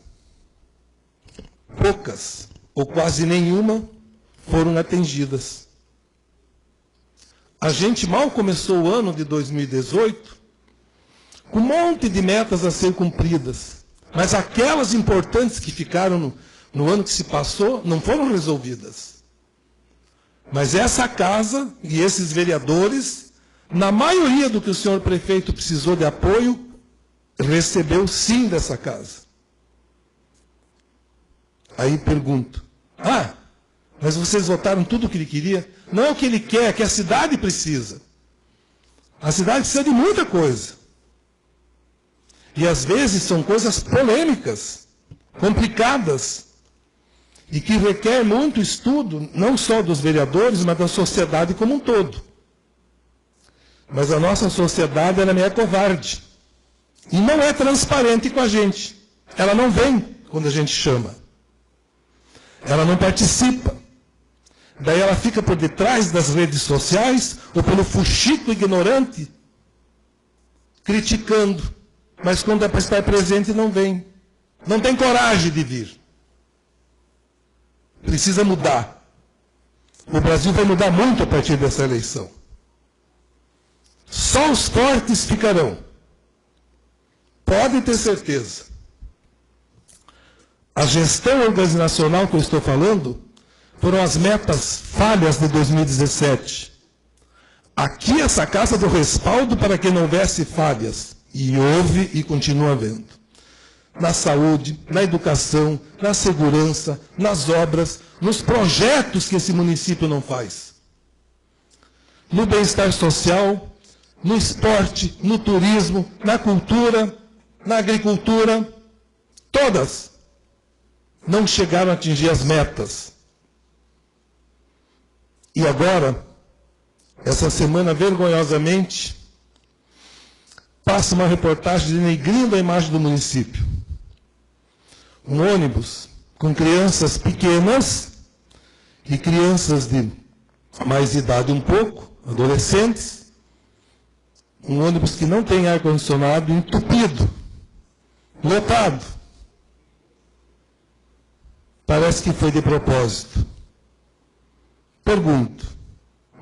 poucas ou quase nenhuma foram atingidas. A gente mal começou o ano de 2018 com um monte de metas a ser cumpridas, mas aquelas importantes que ficaram no ano que se passou não foram resolvidas. Mas essa casa e esses vereadores, na maioria do que o senhor prefeito precisou de apoio, recebeu sim dessa casa. Aí pergunto, mas vocês votaram tudo o que ele queria? Não é o que ele quer, é que a cidade precisa. A cidade precisa de muita coisa. E às vezes são coisas polêmicas, complicadas, e que requer muito estudo, não só dos vereadores, mas da sociedade como um todo. Mas a nossa sociedade, ela é covarde. E não é transparente com a gente. Ela não vem quando a gente chama. Ela não participa. Daí ela fica por detrás das redes sociais, ou pelo fuxico ignorante, criticando. Mas quando é para estar presente, não vem. Não tem coragem de vir. Precisa mudar. O Brasil vai mudar muito a partir dessa eleição. Só os fortes ficarão. Pode ter certeza. A gestão organizacional que eu estou falando foram as metas falhas de 2017. Aqui essa casa deu respaldo para que não houvesse falhas. E houve e continua havendo. Na saúde, na educação, na segurança, nas obras, nos projetos que esse município não faz. No bem-estar social, no esporte, no turismo, na cultura, na agricultura, todas não chegaram a atingir as metas. E agora, essa semana, vergonhosamente, passa uma reportagem denegrindo a imagem do município. Um ônibus com crianças pequenas e crianças de mais idade um pouco, adolescentes. Um ônibus que não tem ar-condicionado, entupido, lotado. Parece que foi de propósito. Pergunto,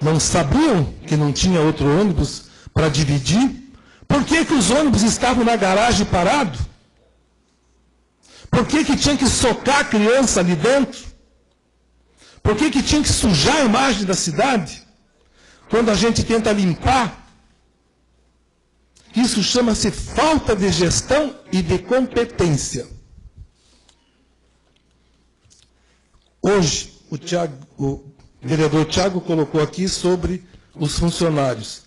não sabiam que não tinha outro ônibus para dividir? Por que que os ônibus estavam na garagem parados? Por que que tinha que socar a criança ali dentro? Por que que tinha que sujar a imagem da cidade? Quando a gente tenta limpar, isso chama-se falta de gestão e de competência. Hoje, o vereador Tiago colocou aqui sobre os funcionários.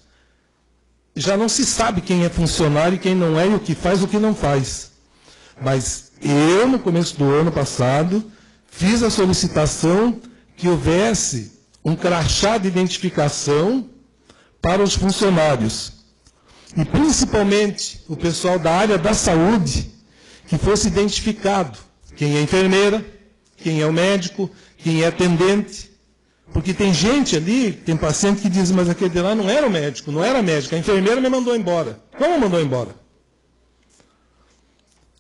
Já não se sabe quem é funcionário e quem não é, e o que faz e o que não faz. Mas eu, no começo do ano passado, fiz a solicitação que houvesse um crachá de identificação para os funcionários. E principalmente o pessoal da área da saúde, que fosse identificado quem é enfermeira, quem é o médico, quem é atendente. Porque tem gente ali, tem paciente que diz, mas aquele de lá não era o médico, não era a médica, a enfermeira me mandou embora. Como mandou embora?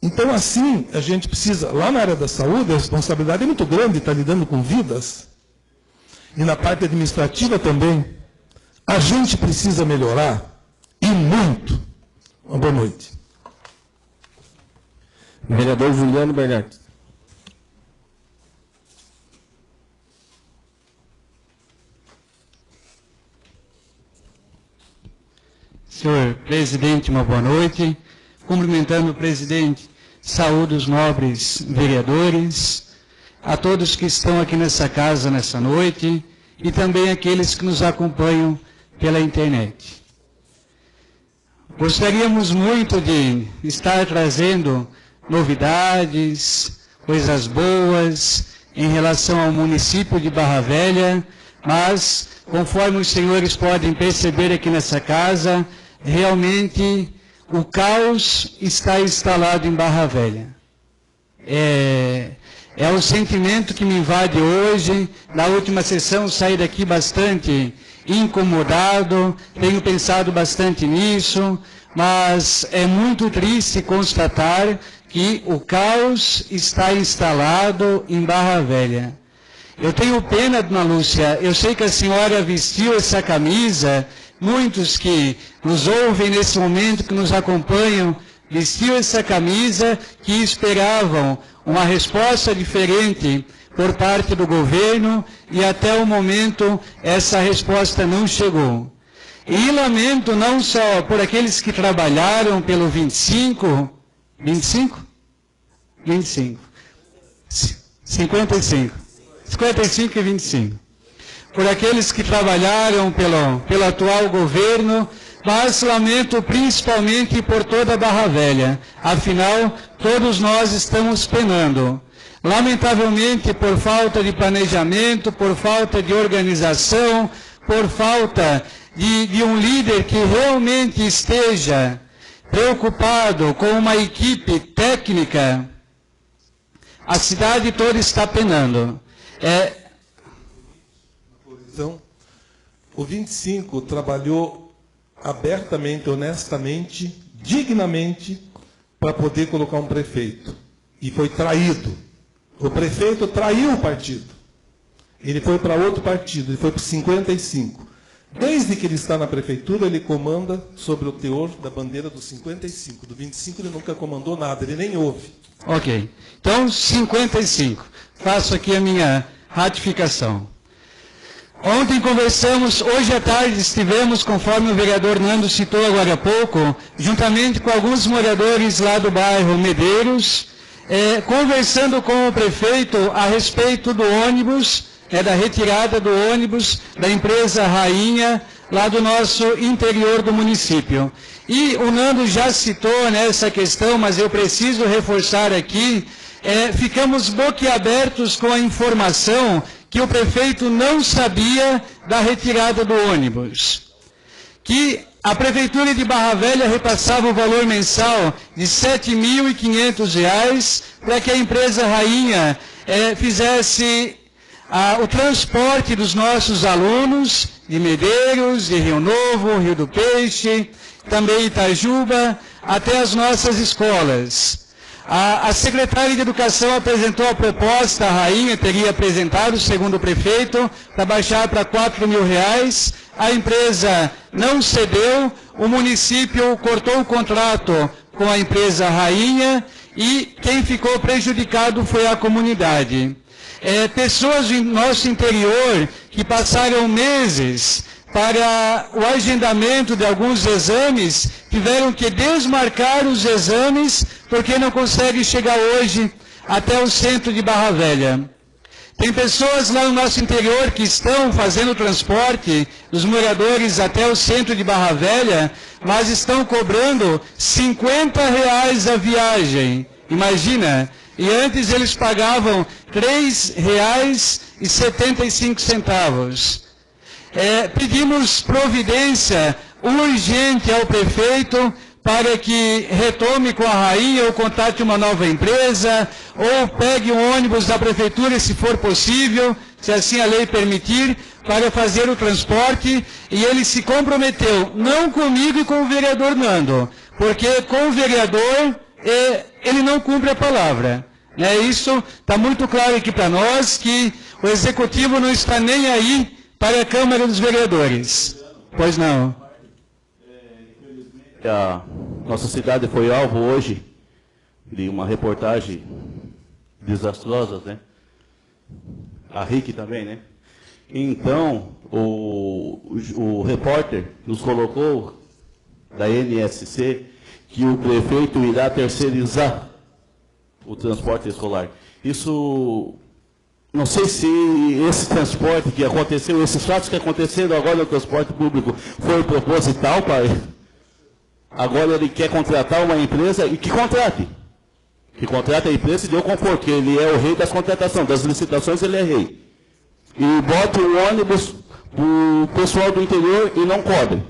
Então, assim, a gente precisa, lá na área da saúde, a responsabilidade é muito grande, está lidando com vidas. E na parte administrativa também. A gente precisa melhorar, e muito. Uma boa noite. Vereador Juliano Bernardes. Senhor presidente, uma boa noite. Cumprimentando o presidente, saúdo os nobres vereadores, a todos que estão aqui nessa casa nessa noite e também aqueles que nos acompanham pela internet. Gostaríamos muito de estar trazendo novidades, coisas boas em relação ao município de Barra Velha, mas, conforme os senhores podem perceber aqui nessa casa, realmente o caos está instalado em Barra Velha. É o sentimento que me invade hoje. Na última sessão saí daqui bastante incomodado, tenho pensado bastante nisso, mas é muito triste constatar que o caos está instalado em Barra Velha. Eu tenho pena, dona Lúcia, eu sei que a senhora vestiu essa camisa, muitos que nos ouvem nesse momento, que nos acompanham, vestiu essa camisa, que esperavam uma resposta diferente por parte do governo, e até o momento essa resposta não chegou. E lamento não só por aqueles que trabalharam pelo 55 e 25. Por aqueles que trabalharam pelo atual governo, mas lamento principalmente por toda a Barra Velha. Afinal, todos nós estamos penando. Lamentavelmente, por falta de planejamento, por falta de organização, por falta de um líder que realmente esteja preocupado com uma equipe técnica, a cidade toda está penando. Então, o 25 trabalhou abertamente, honestamente, dignamente, para poder colocar um prefeito. E foi traído. O prefeito traiu o partido. Ele foi para outro partido, ele foi para o 55. Desde que ele está na prefeitura, ele comanda sobre o teor da bandeira do 55. Do 25 ele nunca comandou nada, ele nem ouve. Ok. Então, 55. Faço aqui a minha ratificação. Ontem conversamos, hoje à tarde estivemos, conforme o vereador Nando citou agora há pouco, juntamente com alguns moradores lá do bairro Medeiros, conversando com o prefeito a respeito do ônibus, da retirada do ônibus da empresa Rainha, lá do nosso interior do município. E o Nando já citou essa questão, mas eu preciso reforçar aqui, ficamos boquiabertos com a informação que o prefeito não sabia da retirada do ônibus. Que a Prefeitura de Barra Velha repassava o valor mensal de R$ 7.500 para que a empresa Rainha fizesse o transporte dos nossos alunos de Medeiros, de Rio Novo, Rio do Peixe, também Itajuba, até as nossas escolas. A secretária de Educação apresentou a proposta, a Rainha teria apresentado, segundo o prefeito, para baixar para R$ 4.000. A empresa não cedeu, o município cortou o contrato com a empresa Rainha e quem ficou prejudicado foi a comunidade. Pessoas do nosso interior que passaram meses para o agendamento de alguns exames, tiveram que desmarcar os exames porque não conseguem chegar hoje até o centro de Barra Velha. Tem pessoas lá no nosso interior que estão fazendo o transporte dos moradores até o centro de Barra Velha, mas estão cobrando R$ 50 a viagem. Imagina! E antes eles pagavam R$ 3,75. Pedimos providência urgente ao prefeito para que retome com a Rainha ou contate uma nova empresa, ou pegue um ônibus da prefeitura, se for possível, se assim a lei permitir, para fazer o transporte. E ele se comprometeu, não comigo e com o vereador Nando, porque com o vereador ele não cumpre a palavra. Isso está muito claro aqui para nós, que o executivo não está nem aí para a Câmara dos Vereadores. Pois não. A nossa cidade foi alvo hoje de uma reportagem desastrosa, A RIC também, Então, o repórter nos colocou, da NSC, que o prefeito irá terceirizar o transporte escolar. Isso, não sei se esse transporte que aconteceu, esses fatos que aconteceram agora no transporte público, foi proposital para ele. Agora ele quer contratar uma empresa e que contrate. Que contrate a empresa e dê o conforto, porque ele é o rei das contratações, das licitações ele é rei. E bota um ônibus para o pessoal do interior e não cobre.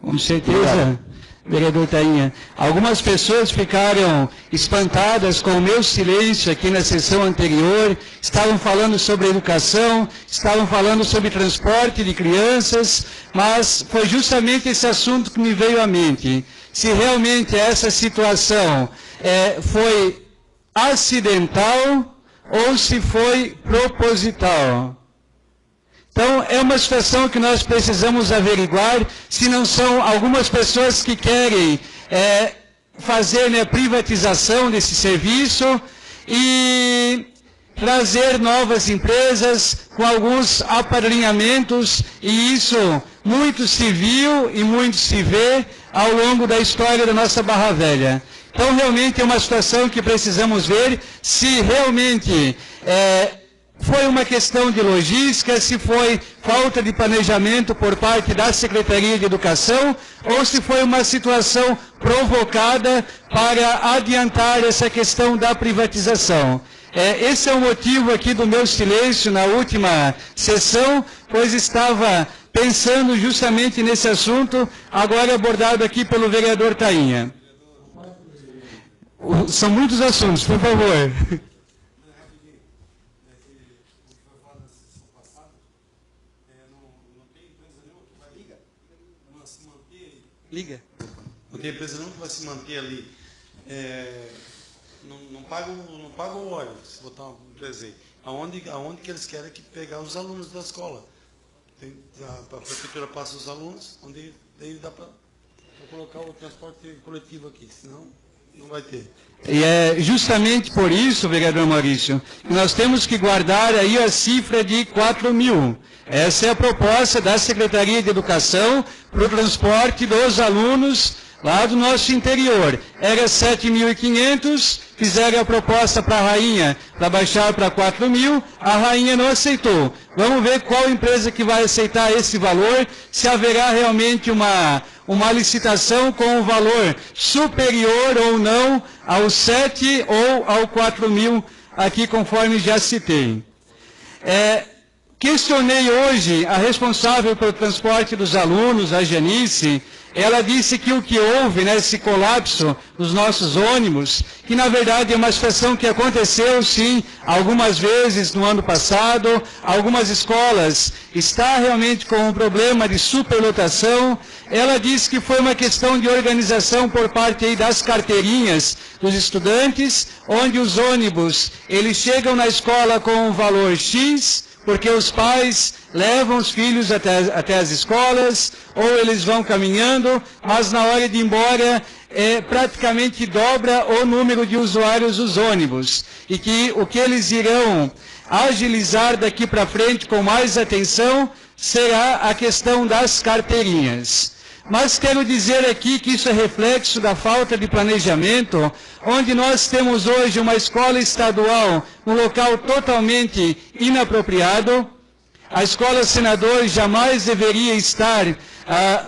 Com certeza, vereador Tainha. Algumas pessoas ficaram espantadas com o meu silêncio aqui na sessão anterior, estavam falando sobre educação, estavam falando sobre transporte de crianças, mas foi justamente esse assunto que me veio à mente. Se realmente essa situação foi acidental ou se foi proposital. Então, é uma situação que nós precisamos averiguar, se não são algumas pessoas que querem fazer a privatização desse serviço e trazer novas empresas com alguns apadrinhamentos, e isso muito se viu e muito se vê ao longo da história da nossa Barra Velha. Então, realmente é uma situação que precisamos ver se realmente foi uma questão de logística, se foi falta de planejamento por parte da Secretaria de Educação, ou se foi uma situação provocada para adiantar essa questão da privatização. Esse é o motivo aqui do meu silêncio na última sessão, pois estava pensando justamente nesse assunto, agora abordado aqui pelo vereador Tainha. São muitos assuntos, por favor. Liga. Não tem empresa não que vai se manter ali. Não paga o óleo, se botar uma empresa aí. Aonde que eles querem que pegar os alunos da escola? A prefeitura passa os alunos, onde daí dá para colocar o transporte coletivo aqui, senão Não vai ter. E é justamente por isso, vereador Maurício, que nós temos que guardar aí a cifra de 4.000. Essa é a proposta da Secretaria de Educação para o transporte dos alunos lá do nosso interior. Era 7.500, fizeram a proposta para a Rainha para baixar para 4.000, a Rainha não aceitou. Vamos ver qual empresa que vai aceitar esse valor, se haverá realmente uma licitação com um valor superior ou não aos 7 ou ao 4.000, aqui conforme já citei. Questionei hoje a responsável pelo transporte dos alunos, a Janice. Ela disse que o que houve nesse colapso dos nossos ônibus, que na verdade é uma situação que aconteceu sim algumas vezes no ano passado, algumas escolas estão realmente com um problema de superlotação. Ela disse que foi uma questão de organização por parte aí das carteirinhas dos estudantes, onde os ônibus eles chegam na escola com um valor X, porque os pais levam os filhos até as escolas, ou eles vão caminhando, mas na hora de ir embora, praticamente dobra o número de usuários dos ônibus. E que o que eles irão agilizar daqui para frente com mais atenção será a questão das carteirinhas. Mas quero dizer aqui que isso é reflexo da falta de planejamento, onde nós temos hoje uma escola estadual num local totalmente inapropriado. A Escola Senador jamais deveria estar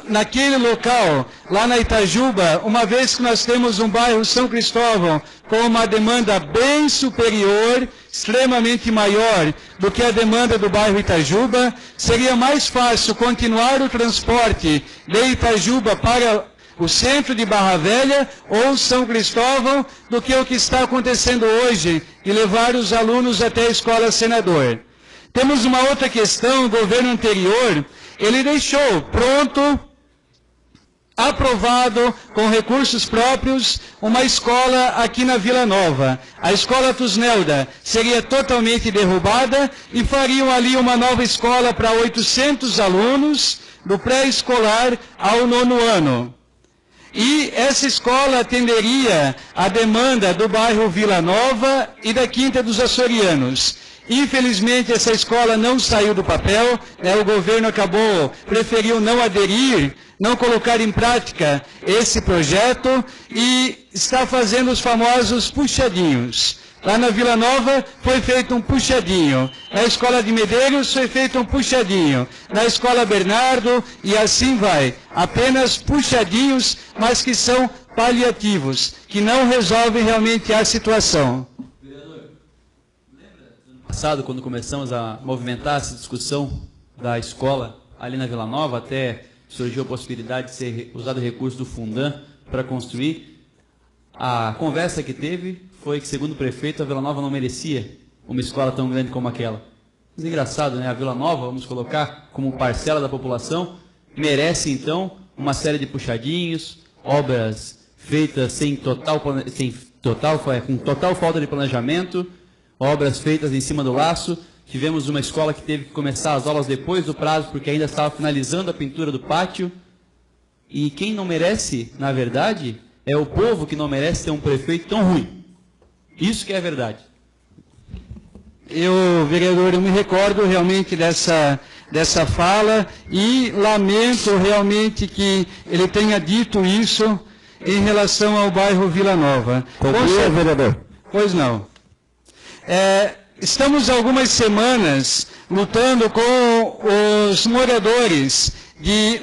naquele local, lá na Itajuba, uma vez que nós temos um bairro São Cristóvão com uma demanda bem superior, extremamente maior do que a demanda do bairro Itajuba. Seria mais fácil continuar o transporte de Itajuba para o centro de Barra Velha ou São Cristóvão do que o que está acontecendo hoje, de levar os alunos até a Escola Senador. Temos uma outra questão, o governo anterior, ele deixou pronto, aprovado, com recursos próprios, uma escola aqui na Vila Nova. A escola Tusnelda seria totalmente derrubada e fariam ali uma nova escola para 800 alunos, do pré-escolar ao 9º ano. E essa escola atenderia a demanda do bairro Vila Nova e da Quinta dos Açorianos. Infelizmente, essa escola não saiu do papel, o governo preferiu não aderir, não colocar em prática esse projeto e está fazendo os famosos puxadinhos. Lá na Vila Nova foi feito um puxadinho, na Escola de Medeiros foi feito um puxadinho, na Escola Bernardo e assim vai. Apenas puxadinhos, mas que são paliativos, que não resolvem realmente a situação. Passado, quando começamos a movimentar essa discussão da escola ali na Vila Nova, até surgiu a possibilidade de ser usado o recurso do Fundan para construir, a conversa que teve foi que, segundo o prefeito, a Vila Nova não merecia uma escola tão grande como aquela. Mas é engraçado, né? A Vila Nova, vamos colocar como parcela da população, merece então uma série de puxadinhos, obras feitas com total falta de planejamento, obras feitas em cima do laço. Tivemos uma escola que teve que começar as aulas depois do prazo, porque ainda estava finalizando a pintura do pátio. E quem não merece, na verdade, é o povo que não merece ter um prefeito tão ruim. Isso que é a verdade. Vereador, eu me recordo realmente dessa fala e lamento realmente que ele tenha dito isso em relação ao bairro Vila Nova. Conclua, vereador. Pois não. Estamos há algumas semanas lutando com os moradores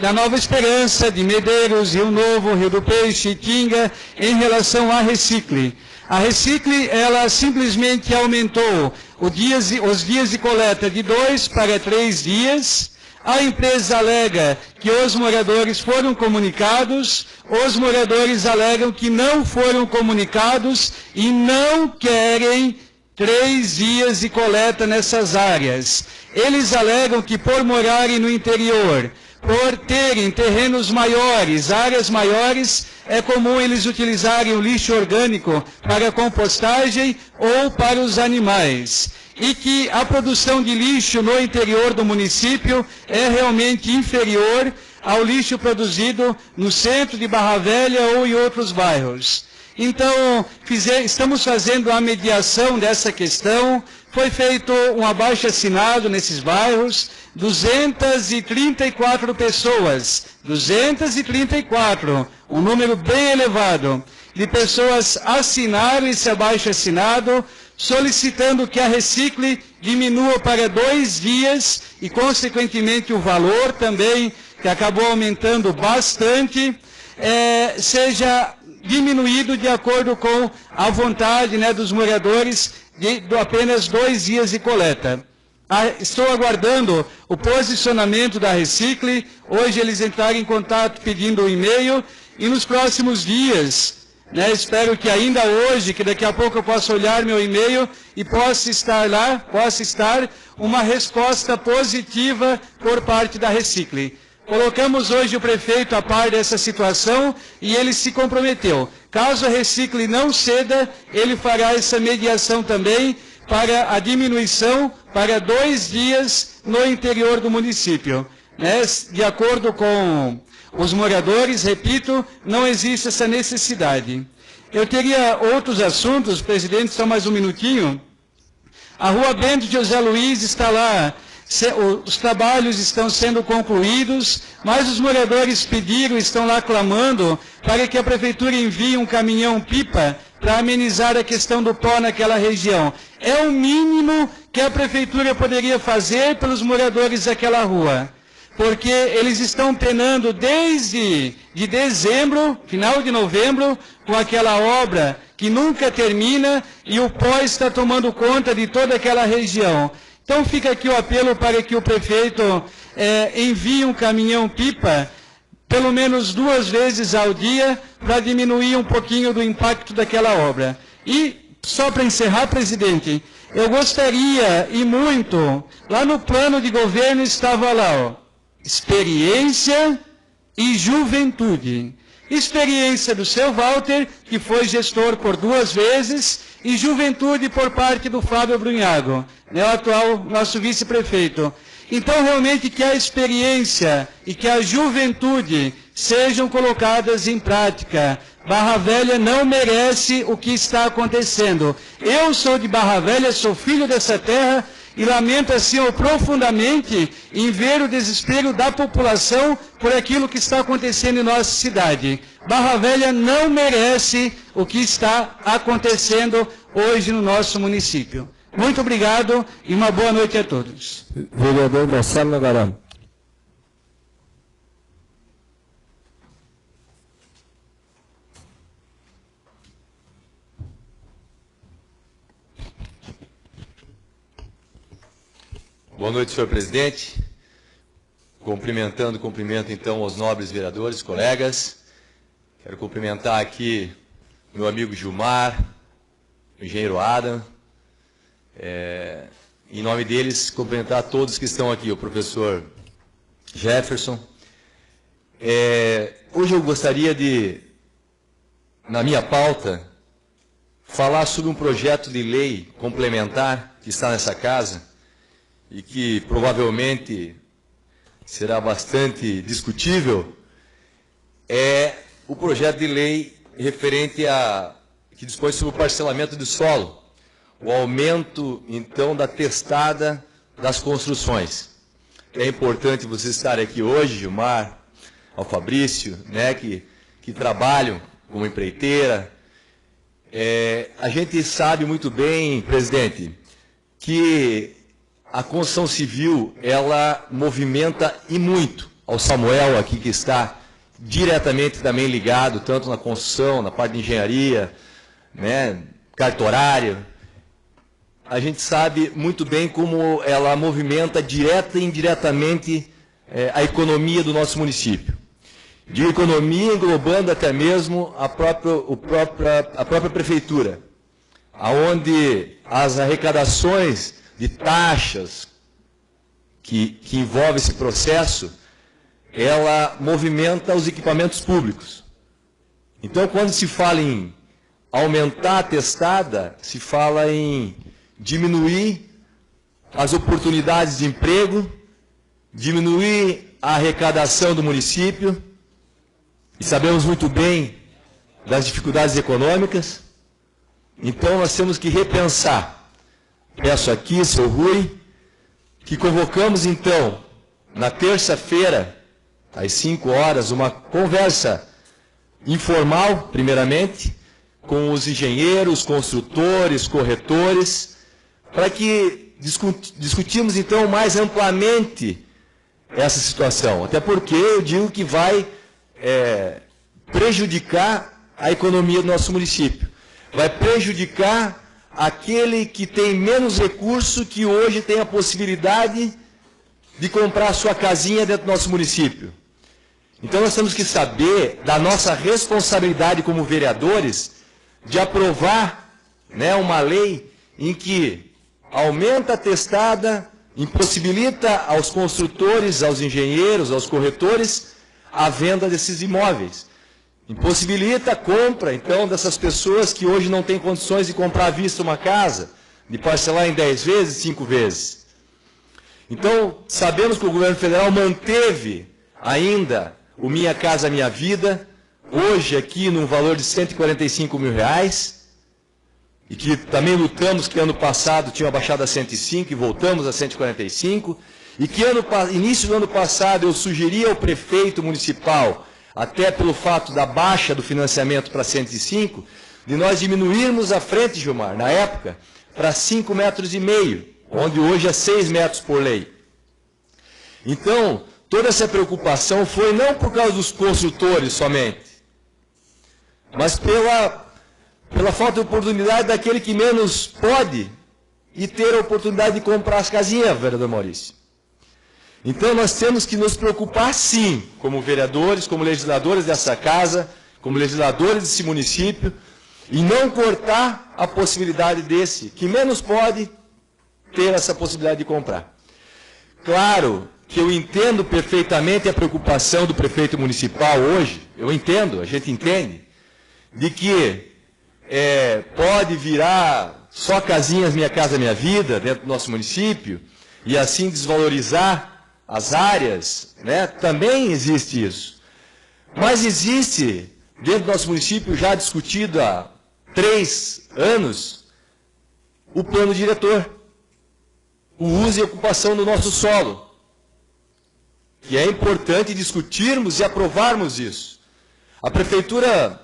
da Nova Esperança, de Medeiros, Rio Novo, Rio do Peixe, Tinga, em relação à Recicle. A Recicle, ela simplesmente aumentou os dias de coleta de 2 para 3 dias. A empresa alega que os moradores foram comunicados, os moradores alegam que não foram comunicados e não querem 3 dias de coleta nessas áreas. Eles alegam que por morarem no interior, por terem terrenos maiores, áreas maiores, é comum eles utilizarem o lixo orgânico para compostagem ou para os animais. E que a produção de lixo no interior do município é realmente inferior ao lixo produzido no centro de Barra Velha ou em outros bairros. Então, estamos fazendo a mediação dessa questão. Foi feito um abaixo-assinado nesses bairros, 234 pessoas, 234, um número bem elevado, de pessoas assinaram esse abaixo-assinado, solicitando que a Recicle diminua para 2 dias e, consequentemente, o valor também, que acabou aumentando bastante, seja diminuído de acordo com a vontade, né, dos moradores de apenas 2 dias de coleta. Estou aguardando o posicionamento da Recicle. Hoje eles entraram em contato pedindo um e-mail e nos próximos dias, né, espero que ainda hoje, que daqui a pouco eu possa olhar meu e-mail e possa estar uma resposta positiva por parte da Recicle. Colocamos hoje o prefeito a par dessa situação e ele se comprometeu. Caso a Recicle não ceda, ele fará essa mediação também para a diminuição para 2 dias no interior do município. Né? De acordo com os moradores, repito, não existe essa necessidade. Eu teria outros assuntos, presidente, só mais um minutinho. A rua Bento de José Luiz está lá. Os trabalhos estão sendo concluídos, mas os moradores pediram, estão lá clamando, para que a prefeitura envie um caminhão-pipa para amenizar a questão do pó naquela região. É o mínimo que a prefeitura poderia fazer pelos moradores daquela rua, porque eles estão penando desde dezembro, final de novembro, com aquela obra que nunca termina e o pó está tomando conta de toda aquela região. Então fica aqui o apelo para que o prefeito envie um caminhão-pipa, pelo menos 2 vezes ao dia, para diminuir um pouquinho do impacto daquela obra. E, só para encerrar, presidente, eu gostaria, e muito, lá no plano de governo estava lá, ó, experiência e juventude. Experiência do seu Walter, que foi gestor por 2 vezes, e juventude por parte do Fábio Brunhago, né, o atual nosso vice-prefeito. Então, realmente, que a experiência e que a juventude sejam colocadas em prática. Barra Velha não merece o que está acontecendo. Eu sou de Barra Velha, sou filho dessa terra, e lamento assim profundamente em ver o desespero da população por aquilo que está acontecendo em nossa cidade. Barra Velha não merece o que está acontecendo hoje no nosso município. Muito obrigado e uma boa noite a todos. Vereador Marcelo Nagarão. Boa noite, senhor presidente. Cumprimento então os nobres vereadores, colegas. Quero cumprimentar aqui meu amigo Gilmar, o engenheiro Adam. Em nome deles, cumprimentar todos que estão aqui, o professor Jefferson. Hoje eu gostaria de, na minha pauta, falar sobre um projeto de lei complementar que está nessa casa, e que provavelmente será bastante discutível, é o projeto de lei referente que dispõe sobre o parcelamento do solo, o aumento, então, da testada das construções. É importante vocês estarem aqui hoje, Gilmar, ao Fabrício, né, que trabalham como empreiteira. A gente sabe muito bem, presidente, que a construção civil, ela movimenta e muito. Ao Samuel aqui, que está diretamente também ligado, tanto na construção, na parte de engenharia, né, cartorário. A gente sabe muito bem como ela movimenta direta e indiretamente a economia do nosso município. De economia englobando até mesmo a própria prefeitura, aonde as arrecadações de taxas que envolve esse processo, ela movimenta os equipamentos públicos. Então, quando se fala em aumentar a testada, se fala em diminuir as oportunidades de emprego, diminuir a arrecadação do município, e sabemos muito bem das dificuldades econômicas. Então nós temos que repensar. Peço aqui, seu Rui, que convocamos então, na terça-feira, às 5 horas, uma conversa informal, primeiramente, com os engenheiros, construtores, corretores, para que discutimos então mais amplamente essa situação. Até porque eu digo que vai prejudicar a economia do nosso município. Vai prejudicar aquele que tem menos recurso, que hoje tem a possibilidade de comprar a sua casinha dentro do nosso município. Então nós temos que saber da nossa responsabilidade como vereadores de aprovar, né, uma lei em que aumenta a testada, impossibilita aos construtores, aos engenheiros, aos corretores, a venda desses imóveis. Impossibilita a compra, então, dessas pessoas que hoje não têm condições de comprar à vista uma casa, de parcelar em 10 vezes, 5 vezes. Então, sabemos que o governo federal manteve ainda o Minha Casa Minha Vida, hoje aqui num valor de R$145 mil, e que também lutamos que ano passado tinha baixado a 105 e voltamos a 145, e que início do ano passado eu sugeri ao prefeito municipal, até pelo fato da baixa do financiamento para 105, de nós diminuirmos a frente, Gilmar, na época, para 5,5 metros, onde hoje é 6 metros por lei. Então, toda essa preocupação foi não por causa dos construtores somente, mas pela falta de oportunidade daquele que menos pode e ter a oportunidade de comprar as casinhas, vereador Maurício. Então nós temos que nos preocupar sim, como vereadores, como legisladores dessa casa, como legisladores desse município, e não cortar a possibilidade desse, que menos pode ter essa possibilidade de comprar. Claro que eu entendo perfeitamente a preocupação do prefeito municipal hoje, eu entendo, a gente entende, de que pode virar só casinhas Minha Casa Minha Vida dentro do nosso município, e assim desvalorizar as áreas, né? Também existe isso. Mas existe, dentro do nosso município, já discutido há 3 anos, o plano diretor, o uso e ocupação do nosso solo. E é importante discutirmos e aprovarmos isso. A prefeitura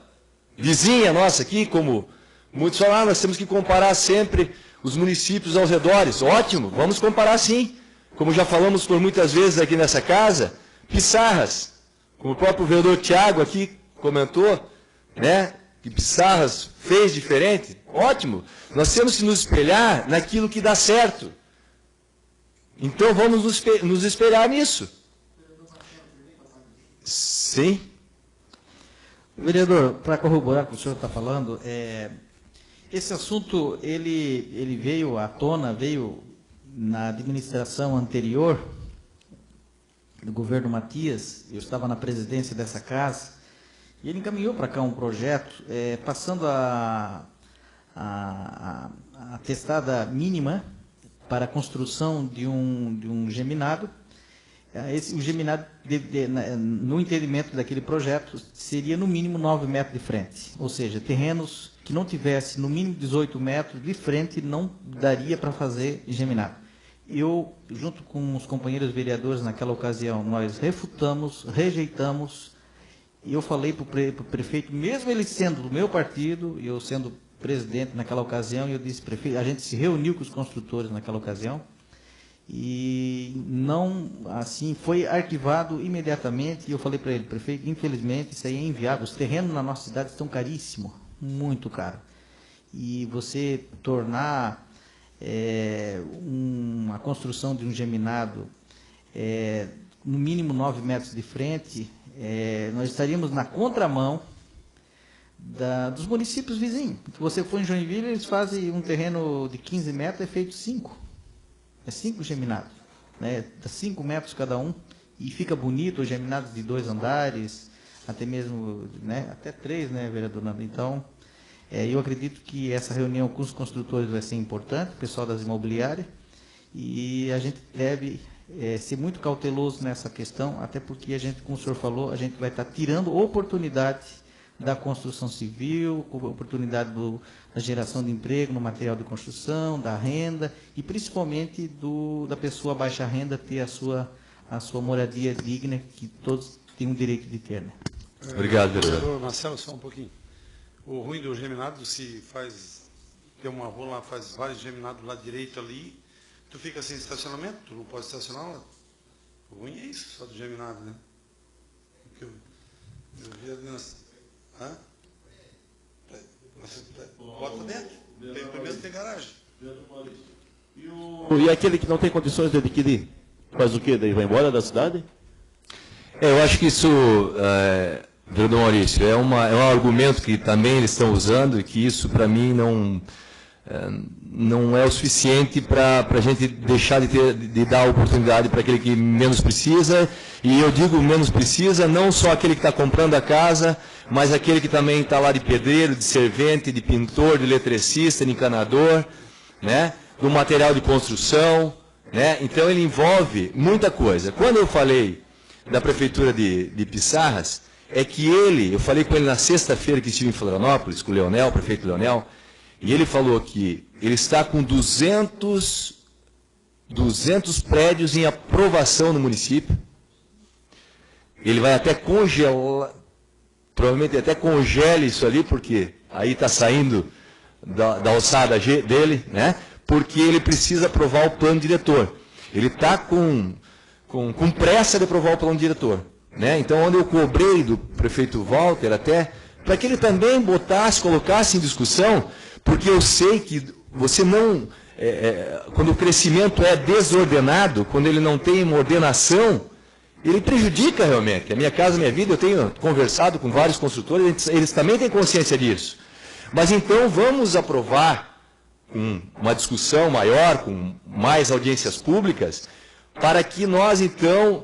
vizinha nossa aqui, como muitos falaram, nós temos que comparar sempre os municípios aos redores. Ótimo, vamos comparar sim. Como já falamos por muitas vezes aqui nessa casa, Pissarras, como o próprio vereador Tiago aqui comentou, né, que Pissarras fez diferente. Ótimo, nós temos que nos espelhar naquilo que dá certo. Então vamos nos espelhar nisso. Sim. Vereador, para corroborar o que o senhor está falando, esse assunto ele veio à tona, veio na administração anterior do governo Matias. Eu estava na presidência dessa casa, e ele encaminhou para cá um projeto, passando a testada mínima para a construção de um geminado. O geminado, no entendimento daquele projeto, seria no mínimo 9 metros de frente, ou seja, terrenos que não tivesse no mínimo 18 metros de frente não daria para fazer geminado. Eu, junto com os companheiros vereadores naquela ocasião, nós refutamos, rejeitamos, e eu falei para o prefeito, mesmo ele sendo do meu partido, e eu sendo presidente naquela ocasião, e eu disse, prefeito, a gente se reuniu com os construtores naquela ocasião, e não, assim, foi arquivado imediatamente, e eu falei para ele, prefeito, infelizmente, isso aí é inviável, os terrenos na nossa cidade estão caríssimos, muito caro, e você tornar uma construção de um geminado no mínimo 9 metros de frente, nós estaríamos na contramão dos municípios vizinhos. Se você for em Joinville, eles fazem um terreno de 15 metros, é feito 5. É 5 geminados, né? 5 metros cada um, e fica bonito, os geminados de 2 andares, até mesmo, né? Até 3, né, vereador Nando? Então, eu acredito que essa reunião com os construtores vai ser importante, o pessoal das imobiliárias, e a gente deve ser muito cauteloso nessa questão, até porque a gente, como o senhor falou, a gente vai estar tirando oportunidade da construção civil, oportunidade da geração de emprego no material de construção, da renda e principalmente da pessoa baixa renda ter a sua moradia digna, que todos têm o direito de ter. Né? Obrigado, vereador. Marcelo, só um pouquinho. O ruim do geminado, se tem uma rua lá, faz vários geminados lá direito ali, tu fica sem estacionamento, tu não pode estacionar lá. O ruim é isso, só do geminado, né? Eu vi ali nas... Hã? Bota dentro. Primeiro tem garagem. E aquele que não tem condições de adquirir, faz o quê? Daí vai embora da cidade? Eu acho que isso, vereador Maurício, é um argumento que também eles estão usando e que isso, para mim, não é o suficiente para a gente deixar de dar oportunidade para aquele que menos precisa. E eu digo menos precisa, não só aquele que está comprando a casa, mas aquele que também está lá de pedreiro, de servente, de pintor, de eletricista, de encanador, né, do material de construção. Né? Então ele envolve muita coisa. Quando eu falei da prefeitura de Pissarras, é que eu falei com ele na sexta-feira que estive em Florianópolis, com o Leonel, o prefeito Leonel, e ele falou que ele está com 200 prédios em aprovação no município. Ele vai até congelar, provavelmente até congele isso ali, porque aí está saindo da alçada dele, né? Porque ele precisa aprovar o plano diretor. Ele está com pressa de aprovar o plano diretor. Né? Então, onde eu cobrei do prefeito Walter até, para que ele também colocasse em discussão, porque eu sei que você não... quando o crescimento é desordenado, quando ele não tem uma ordenação, ele prejudica realmente. A Minha Casa Minha Vida, eu tenho conversado com vários construtores, eles também têm consciência disso. Mas então vamos aprovar com uma discussão maior, com mais audiências públicas, para que nós então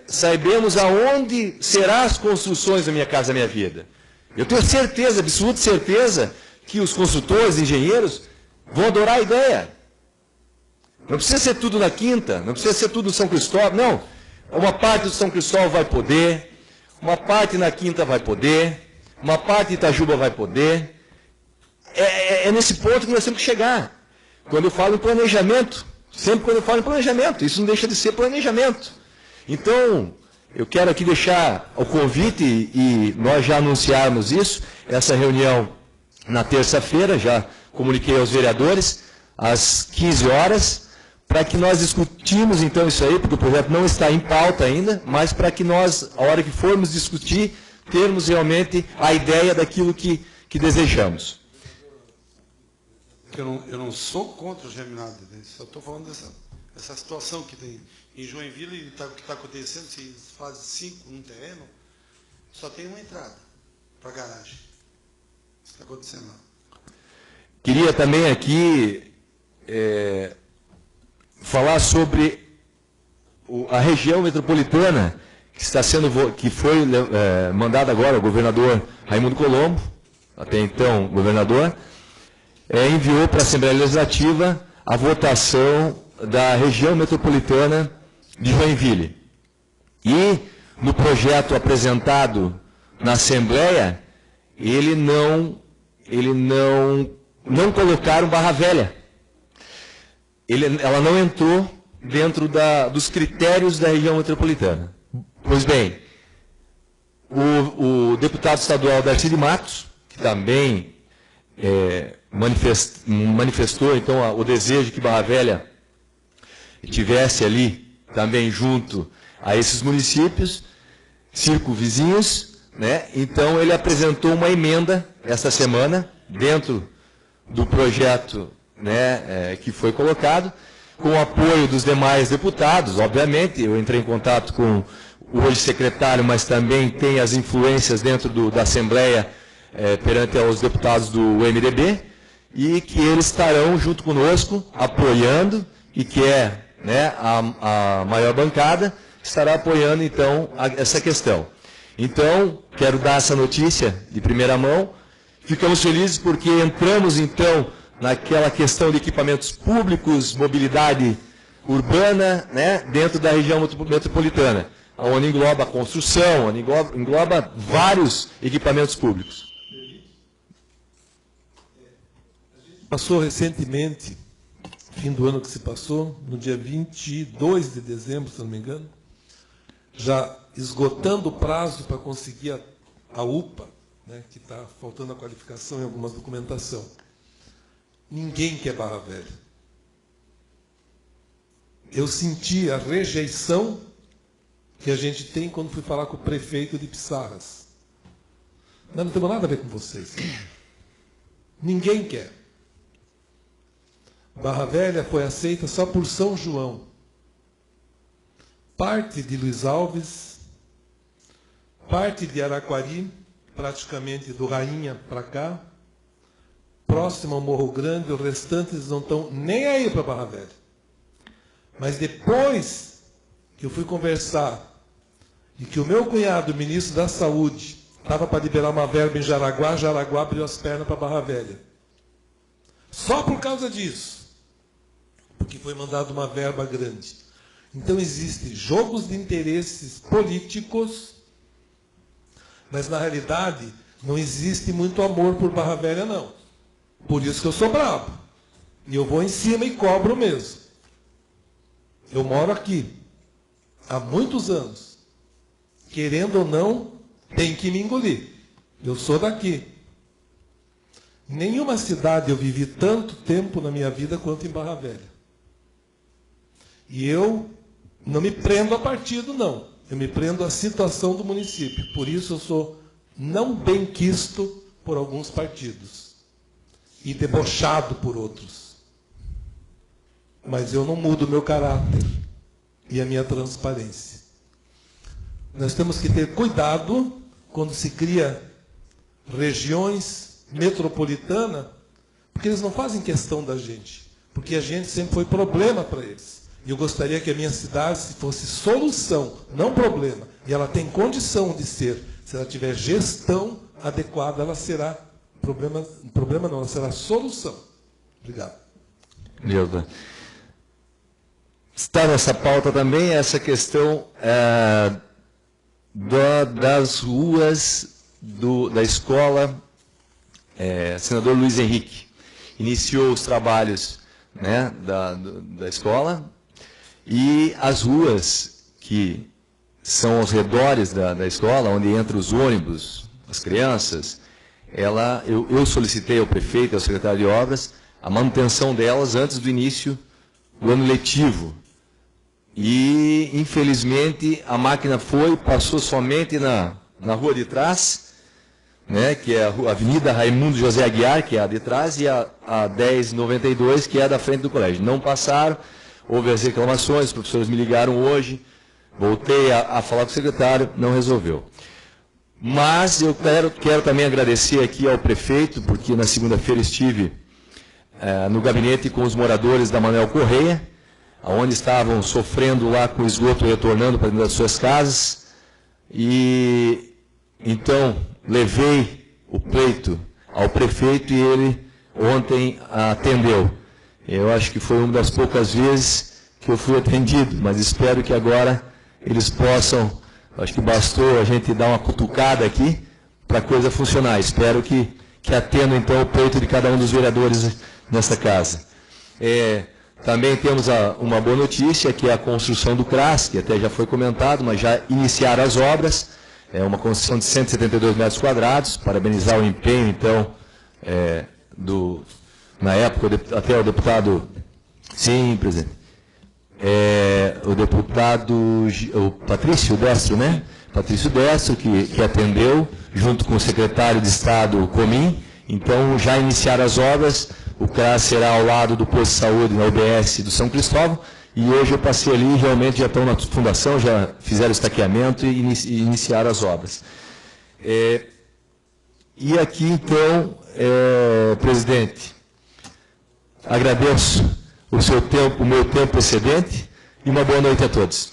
saibamos aonde serão as construções da Minha Casa Minha Vida. Eu tenho certeza, absoluta certeza, que os construtores, engenheiros, vão adorar a ideia. Não precisa ser tudo na Quinta, não precisa ser tudo no São Cristóvão, não. Uma parte do São Cristóvão vai poder, uma parte na Quinta vai poder, uma parte de Itajuba vai poder. É nesse ponto que nós temos que chegar. Quando eu falo em planejamento, sempre quando eu falo em planejamento, isso não deixa de ser planejamento. Então, eu quero aqui deixar o convite e nós já anunciarmos isso, essa reunião na terça-feira, já comuniquei aos vereadores, às 15 horas, para que nós discutimos então isso aí, porque o projeto não está em pauta ainda, mas para que nós, a hora que formos discutir, termos realmente a ideia daquilo que desejamos. Eu não sou contra o geminado, só estou falando dessa situação que tem em Joinville, e o que está acontecendo, se faz 5 num terreno, só tem uma entrada para a garagem. Isso está acontecendo lá. Queria também aqui falar sobre a região metropolitana, que foi mandada agora ao governador Raimundo Colombo, até então governador, enviou para a Assembleia Legislativa a votação da região metropolitana de Joinville. E no projeto apresentado na Assembleia, ele não colocaram Barra Velha. Ela não entrou dentro dos critérios da região metropolitana. Pois bem, o deputado estadual Darcy de Matos, que também manifestou então o desejo que Barra Velha tivesse ali também junto a esses municípios circunvizinhos, né? Então ele apresentou uma emenda esta semana dentro do projeto, né, que foi colocado, com o apoio dos demais deputados. Obviamente, eu entrei em contato com o hoje secretário, mas também tem as influências dentro da Assembleia perante aos deputados do MDB, e que eles estarão junto conosco apoiando, e que né, a maior bancada estará apoiando então essa questão. Então, quero dar essa notícia de primeira mão. Ficamos felizes porque entramos então naquela questão de equipamentos públicos, mobilidade urbana, né, dentro da região metropolitana. onde engloba a construção, onde engloba vários equipamentos públicos. Passou recentemente, fim do ano que se passou, no dia 22 de dezembro, se não me engano, já esgotando o prazo para conseguir a UPA, né, que está faltando a qualificação em algumas documentação. Ninguém quer Barra Velha. Eu senti a rejeição que a gente tem quando fui falar com o prefeito de Pissarras. Não tem nada a ver com vocês. Ninguém quer. Barra Velha foi aceita só por São João. Parte de Luiz Alves, parte de Araquari, praticamente do Rainha para cá, próximo ao Morro Grande, os restantes não estão nem aí para Barra Velha. Mas depois que eu fui conversar e que o meu cunhado, ministro da Saúde, estava para liberar uma verba em Jaraguá, Jaraguá abriu as pernas para Barra Velha. Só por causa disso. Porque foi mandada uma verba grande. Então existem jogos de interesses políticos, mas na realidade não existe muito amor por Barra Velha, não. Por isso que eu sou bravo. E eu vou em cima e cobro mesmo. Eu moro aqui há muitos anos. Querendo ou não, tem que me engolir. Eu sou daqui. Nenhuma cidade eu vivi tanto tempo na minha vida quanto em Barra Velha. E eu não me prendo a partido, não. Eu me prendo à situação do município. Por isso eu sou não benquisto por alguns partidos. E debochado por outros. Mas eu não mudo o meu caráter e a minha transparência. Nós temos que ter cuidado quando se cria regiões metropolitanas, porque eles não fazem questão da gente, porque a gente sempre foi problema para eles. E eu gostaria que a minha cidade fosse solução, não problema. E ela tem condição de ser. Se ela tiver gestão adequada, ela será problema não, ela será solução. Obrigado. Nilda. Está nessa pauta também essa questão das ruas da escola Senador Luiz Henrique. Iniciou os trabalhos, né, da escola, e as ruas que são aos redores da escola, onde entram os ônibus, as crianças, eu solicitei ao prefeito e ao secretário de obras a manutenção delas antes do início do ano letivo. E, infelizmente, a máquina passou somente na rua de trás, né, que é a Avenida Raimundo José Aguiar, que é a de trás, e a 1092, que é a da frente do colégio. Não passaram, houve as reclamações, os professores me ligaram hoje, voltei a falar com o secretário, não resolveu. Mas eu quero também agradecer aqui ao prefeito, porque na segunda-feira estive no gabinete com os moradores da Manuel Correia, onde estavam sofrendo lá com o esgoto retornando para dentro das suas casas. E então levei o pleito ao prefeito e ele ontem atendeu. Eu acho que foi uma das poucas vezes que eu fui atendido, mas espero que agora eles possam, acho que bastou a gente dar uma cutucada aqui para a coisa funcionar. Espero que atendam então o pleito de cada um dos vereadores nessa casa. Também temos uma boa notícia, que é a construção do CRAS, que até já foi comentado, mas já iniciaram as obras. É uma construção de 172 metros quadrados, parabenizar o empenho, então, na época, até o deputado, sim, presidente, o Patrício Destro, né? Patrício Destro, que atendeu, junto com o secretário de Estado, Comim. Então, já iniciaram as obras. O CRAS será ao lado do posto de saúde, na UBS do São Cristóvão, e hoje eu passei ali, realmente já estão na fundação, já fizeram o estaqueamento e iniciaram as obras. E aqui, então, presidente, agradeço o meu tempo excedente e uma boa noite a todos.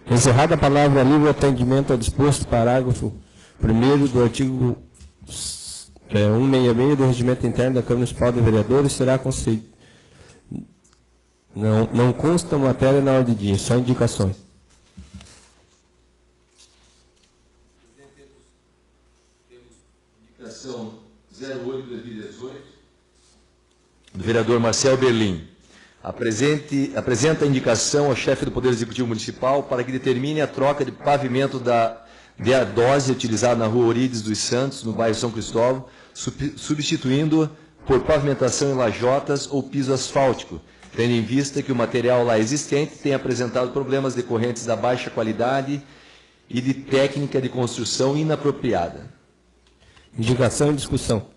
Encerrada a palavra, livre atendimento ao disposto parágrafo 1º do artigo 166 do Regimento Interno da Câmara Municipal de Vereadores, será concedido Não consta matéria na ordem do dia, só indicações. Indicação 08/2018 do vereador Marcel Berlim. Apresenta a indicação ao chefe do Poder Executivo Municipal para que determine a troca de pavimento de ardósia utilizada na rua Orides dos Santos, no bairro São Cristóvão, substituindo-a por pavimentação em lajotas ou piso asfáltico, tendo em vista que o material lá existente tem apresentado problemas decorrentes da baixa qualidade e de técnica de construção inapropriada. Indicação e discussão.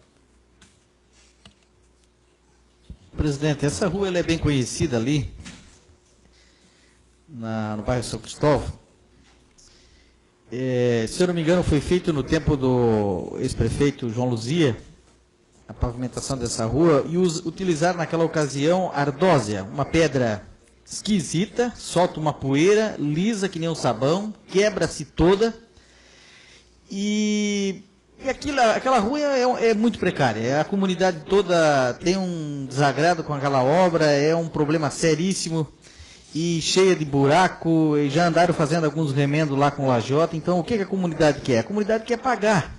Presidente, essa rua ela é bem conhecida ali, no bairro São Cristóvão. Se eu não me engano, foi feito no tempo do ex-prefeito João Luzia, a pavimentação dessa rua, e utilizaram naquela ocasião ardósia, uma pedra esquisita, solta uma poeira, lisa que nem um sabão, quebra-se toda, e aquela rua é muito precária. A comunidade toda tem um desagrado com aquela obra, é um problema seríssimo e cheia de buraco, e já andaram fazendo alguns remendos lá com lajota. Então, o que a comunidade quer? A comunidade quer pagar,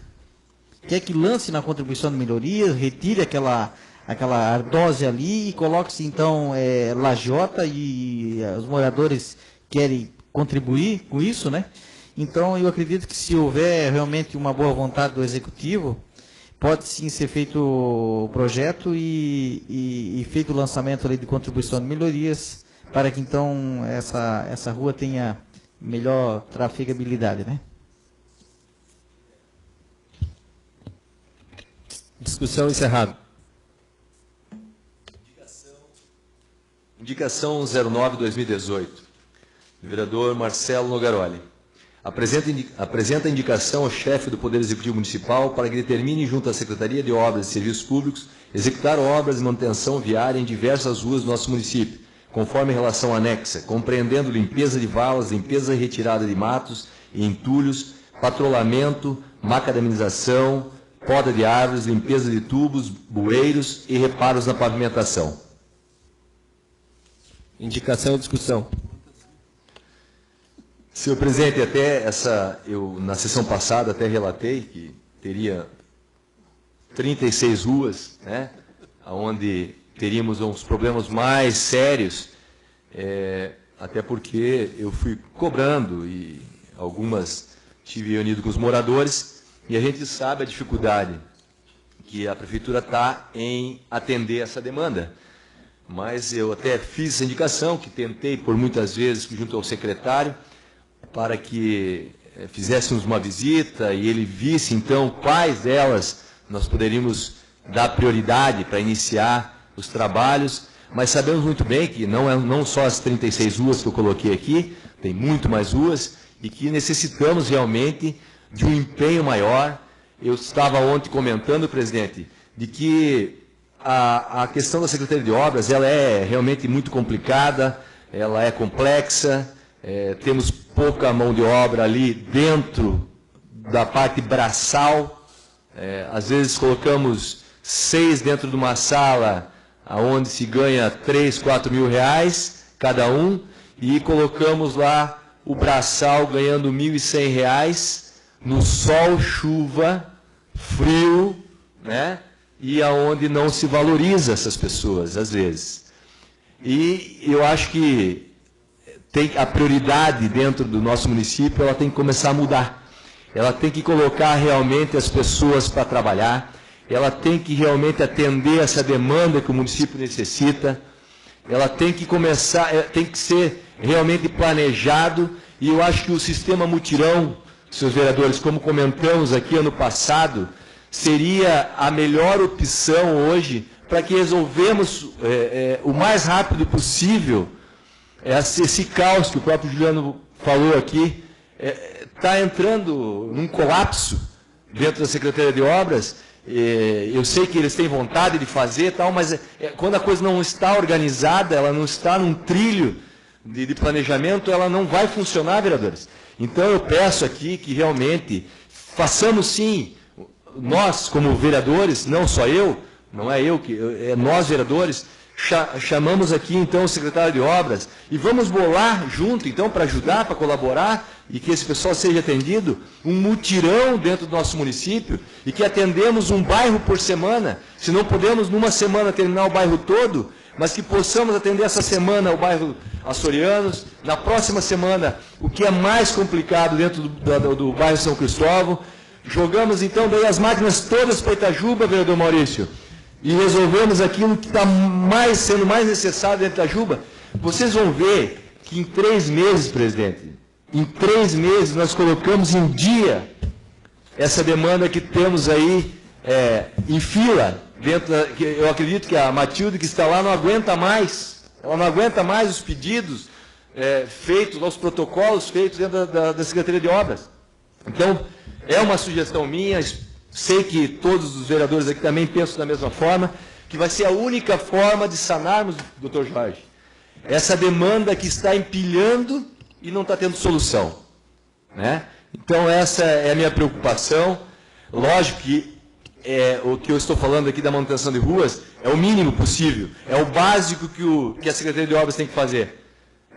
quer que lance na contribuição de melhorias, retire aquela ardósia ali e coloque-se então lajota, e os moradores querem contribuir com isso, né? Então, eu acredito que se houver realmente uma boa vontade do Executivo, pode sim ser feito o projeto e feito o lançamento ali de contribuição de melhorias, para que então essa rua tenha melhor trafegabilidade, né? Discussão encerrada. Indicação 09/2018, do vereador Marcelo Nogaroli. Apresenta a indicação ao chefe do Poder Executivo Municipal para que determine, junto à Secretaria de Obras e Serviços Públicos, executar obras de manutenção viária em diversas ruas do nosso município, conforme a relação anexa, compreendendo limpeza de valas, limpeza e retirada de matos e entulhos, patrulhamento, macadamização, poda de árvores, limpeza de tubos, bueiros e reparos na pavimentação. Indicação e discussão. Senhor presidente, eu na sessão passada até relatei que teria 36 ruas, né, onde teríamos uns problemas mais sérios, até porque eu fui cobrando e algumas tive unido com os moradores, e a gente sabe a dificuldade que a prefeitura está em atender essa demanda. Mas eu até fiz essa indicação, que tentei por muitas vezes junto ao secretário, para que fizéssemos uma visita e ele visse, então, quais delas nós poderíamos dar prioridade para iniciar os trabalhos. Mas sabemos muito bem que não só as 36 ruas que eu coloquei aqui, tem muito mais ruas, e que necessitamos realmente de um empenho maior. Eu estava ontem comentando, presidente, de que a questão da Secretaria de Obras ela é realmente muito complicada, ela é complexa, temos pouca mão de obra ali dentro da parte braçal, às vezes colocamos 6 dentro de uma sala onde se ganha 3, 4 mil reais cada um, e colocamos lá o braçal ganhando R$ 1.100 no sol, chuva, frio, né? E aonde não se valoriza essas pessoas, às vezes. E eu acho que a prioridade dentro do nosso município, ela tem que começar a mudar. Ela tem que colocar realmente as pessoas para trabalhar, ela tem que realmente atender essa demanda que o município necessita, ela tem que começar, tem que ser realmente planejado, e eu acho que o sistema mutirão, senhores vereadores, como comentamos aqui ano passado, seria a melhor opção hoje para que resolvemos o mais rápido possível esse caos que o próprio Juliano falou aqui. Está entrando num colapso dentro da Secretaria de Obras. Eu sei que eles têm vontade de fazer, tal, mas quando a coisa não está organizada, ela não está num trilho de planejamento, ela não vai funcionar, vereadores. Então eu peço aqui que realmente façamos sim, nós como vereadores, não só eu, não é eu, é nós vereadores, chamamos aqui, então, o secretário de Obras e vamos bolar junto, então, para ajudar, para colaborar e que esse pessoal seja atendido, um mutirão dentro do nosso município e que atendemos um bairro por semana. Se não podemos, numa semana, terminar o bairro todo, mas que possamos atender essa semana o bairro Açorianos, na próxima semana, o que é mais complicado dentro do bairro São Cristóvão. Jogamos, então, daí as máquinas todas para Itajuba, vereador Maurício, e resolvemos aquilo que está sendo mais necessário dentro da Itajuba. Vocês vão ver que em 3 meses, presidente, em 3 meses nós colocamos em dia essa demanda que temos aí em fila. Eu acredito que a Matilde, que está lá, não aguenta mais. Ela não aguenta mais os pedidos feitos, os protocolos feitos dentro da Secretaria de Obras. Então, é uma sugestão minha, sei que todos os vereadores aqui também pensam da mesma forma, que vai ser a única forma de sanarmos, doutor Jorge, essa demanda que está empilhando e não está tendo solução. Né? Então, essa é a minha preocupação. Lógico que o que eu estou falando aqui da manutenção de ruas é o mínimo possível, é o básico que a Secretaria de Obras tem que fazer.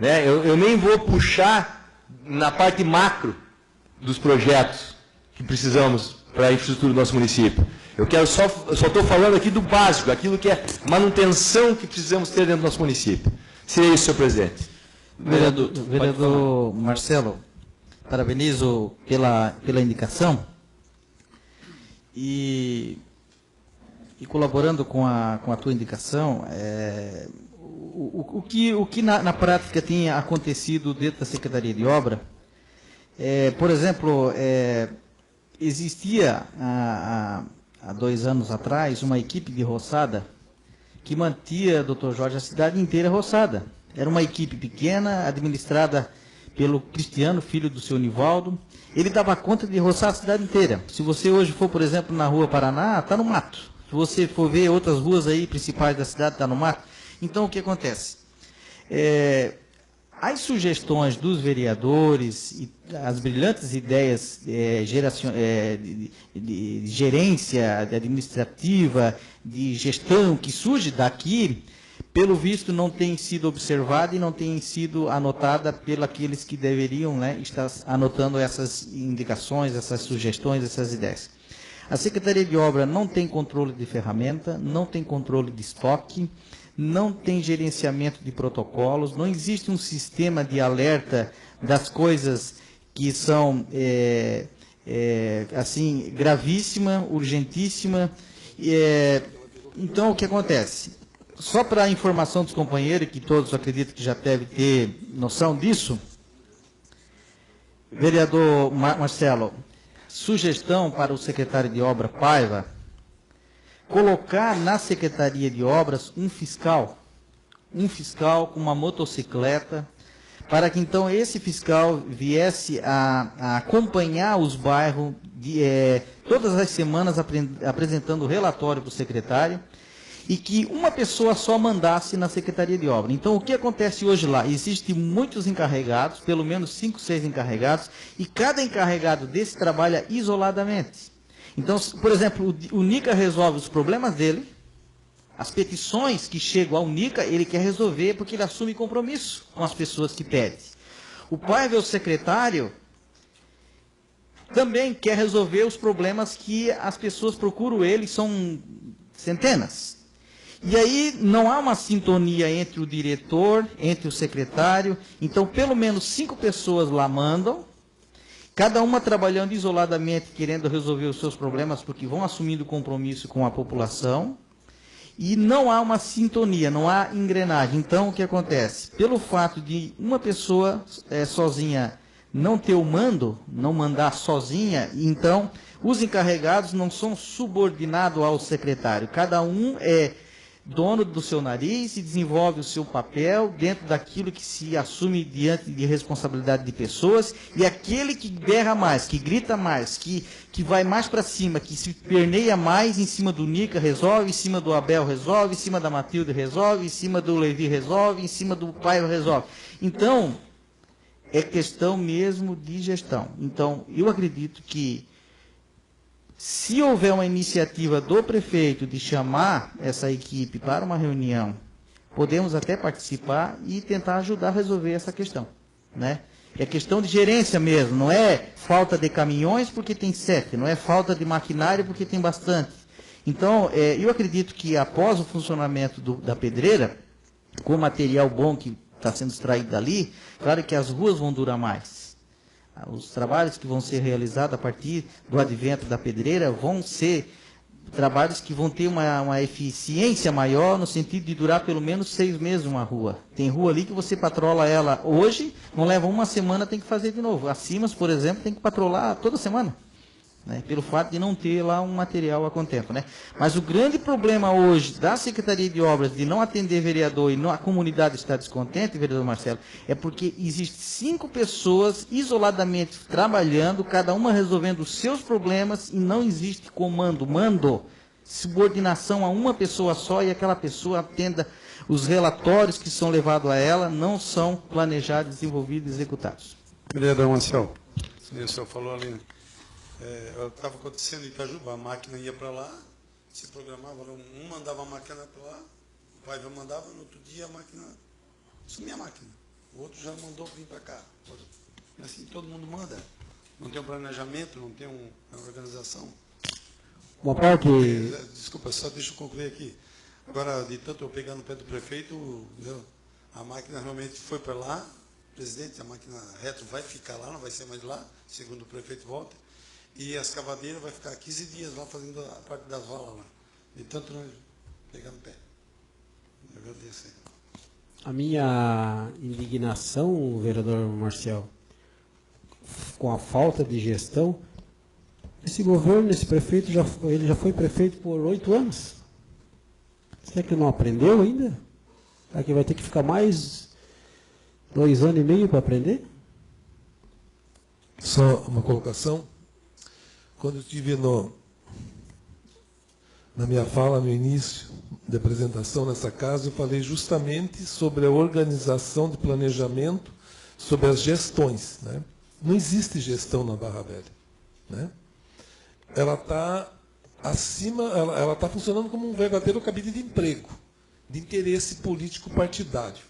Né? Eu nem vou puxar na parte macro dos projetos que precisamos para a infraestrutura do nosso município. Eu só estou falando aqui do básico, aquilo que é manutenção que precisamos ter dentro do nosso município. Seria isso, senhor presidente. Vereador Marcelo, parabenizo pela indicação e colaborando com a tua indicação, o que na prática tem acontecido dentro da Secretaria de Obra, por exemplo, existia há 2 anos atrás uma equipe de roçada que mantia, doutor Jorge, a cidade inteira roçada. Era uma equipe pequena, administrada pelo Cristiano, filho do seu Nivaldo. Ele dava conta de roçar a cidade inteira. Se você hoje for, por exemplo, na Rua Paraná, está no mato. Se você for ver outras ruas aí principais da cidade, está no mato. Então, o que acontece? As sugestões dos vereadores e as brilhantes ideias de gerência administrativa, de gestão que surge daqui, pelo visto não tem sido observada e não tem sido anotada pelos aqueles que deveriam, né, estar anotando essas indicações, essas sugestões, essas ideias. A Secretaria de Obra não tem controle de ferramenta, não tem controle de estoque, não tem gerenciamento de protocolos, não existe um sistema de alerta das coisas que são assim, gravíssima, urgentíssima. Então, o que acontece? Só para a informação dos companheiros, que todos acreditam que já devem ter noção disso, vereador Marcelo, sugestão para o secretário de Obra Paiva, colocar na Secretaria de Obras um fiscal com uma motocicleta, para que então esse fiscal viesse a acompanhar os bairros todas as semanas apresentando relatório para o secretário, e que uma pessoa só mandasse na Secretaria de Obra. Então, o que acontece hoje lá? Existem muitos encarregados, pelo menos 5, 6 encarregados, e cada encarregado desse trabalha isoladamente. Então, por exemplo, o NICA resolve os problemas dele, as petições que chegam ao NICA, ele quer resolver porque ele assume compromisso com as pessoas que pedem. O pai, o secretário, também quer resolver os problemas que as pessoas procuram ele, são centenas. E aí não há uma sintonia entre o diretor, entre o secretário. Então, pelo menos 5 pessoas lá mandam, cada uma trabalhando isoladamente, querendo resolver os seus problemas, porque vão assumindo compromisso com a população. E não há uma sintonia, não há engrenagem. Então, o que acontece? Pelo fato de uma pessoa sozinha não ter o mando, não mandar sozinha, então os encarregados não são subordinados ao secretário. Cada um é dono do seu nariz e desenvolve o seu papel dentro daquilo que se assume diante de responsabilidade de pessoas, e aquele que berra mais, que grita mais, que vai mais para cima, que se perneia mais em cima do Nica resolve, em cima do Abel resolve, em cima da Matilde resolve, em cima do Levi resolve, em cima do pai resolve. Então, é questão mesmo de gestão. Então, eu acredito que se houver uma iniciativa do prefeito de chamar essa equipe para uma reunião podemos até participar e tentar ajudar a resolver essa questão, né? É questão de gerência mesmo, não é falta de caminhões porque tem 7, não é falta de maquinário porque tem bastante. Então, eu acredito que após o funcionamento da pedreira, com o material bom que está sendo extraído dali, claro que as ruas vão durar mais. Os trabalhos que vão ser realizados a partir do advento da pedreira vão ser trabalhos que vão ter uma eficiência maior no sentido de durar pelo menos 6 meses uma rua. Tem rua ali que você patrola ela hoje, não leva uma semana, tem que fazer de novo. A Simas, por exemplo, tem que patrolar toda semana, né, pelo fato de não ter lá um material a contento, né? Mas o grande problema hoje da Secretaria de Obras de não atender vereador e a comunidade está descontente, vereador Marcelo, é porque existem 5 pessoas isoladamente trabalhando, cada uma resolvendo os seus problemas e não existe mando, subordinação a uma pessoa só e aquela pessoa atenda os relatórios que são levados a ela, não são planejados, desenvolvidos e executados. Vereador Marcelo, o senhor falou ali, né? Estava acontecendo em Itajuba, a máquina ia para lá, se programava, um mandava a máquina para lá, o pai já mandava, no outro dia a máquina, sumia a máquina, o outro já mandou vir para cá. Assim todo mundo manda, não tem um planejamento, não tem uma organização. Uma parte... Desculpa, só deixa eu concluir aqui. Agora, de tanto eu pegar no pé do prefeito, entendeu? A máquina realmente foi para lá, presidente, a máquina retro vai ficar lá, não vai ser mais lá, segundo o prefeito volta. E as cavadeiras vai ficar 15 dias lá fazendo a parte das valas lá. De tanto nós pegar no pé. Eu agradeço aí. A minha indignação, vereador Marcel, com a falta de gestão, esse governo, esse prefeito, ele já foi prefeito por 8 anos. Será que não aprendeu ainda? Será que vai ter que ficar mais 2 anos e meio para aprender? Só uma colocação. Quando eu estive na minha fala, no início da apresentação nessa casa, eu falei justamente sobre a organização de planejamento, sobre as gestões, né? Não existe gestão na Barra Velha, né? Ela está acima, ela está funcionando como um verdadeiro cabide de emprego, de interesse político partidário,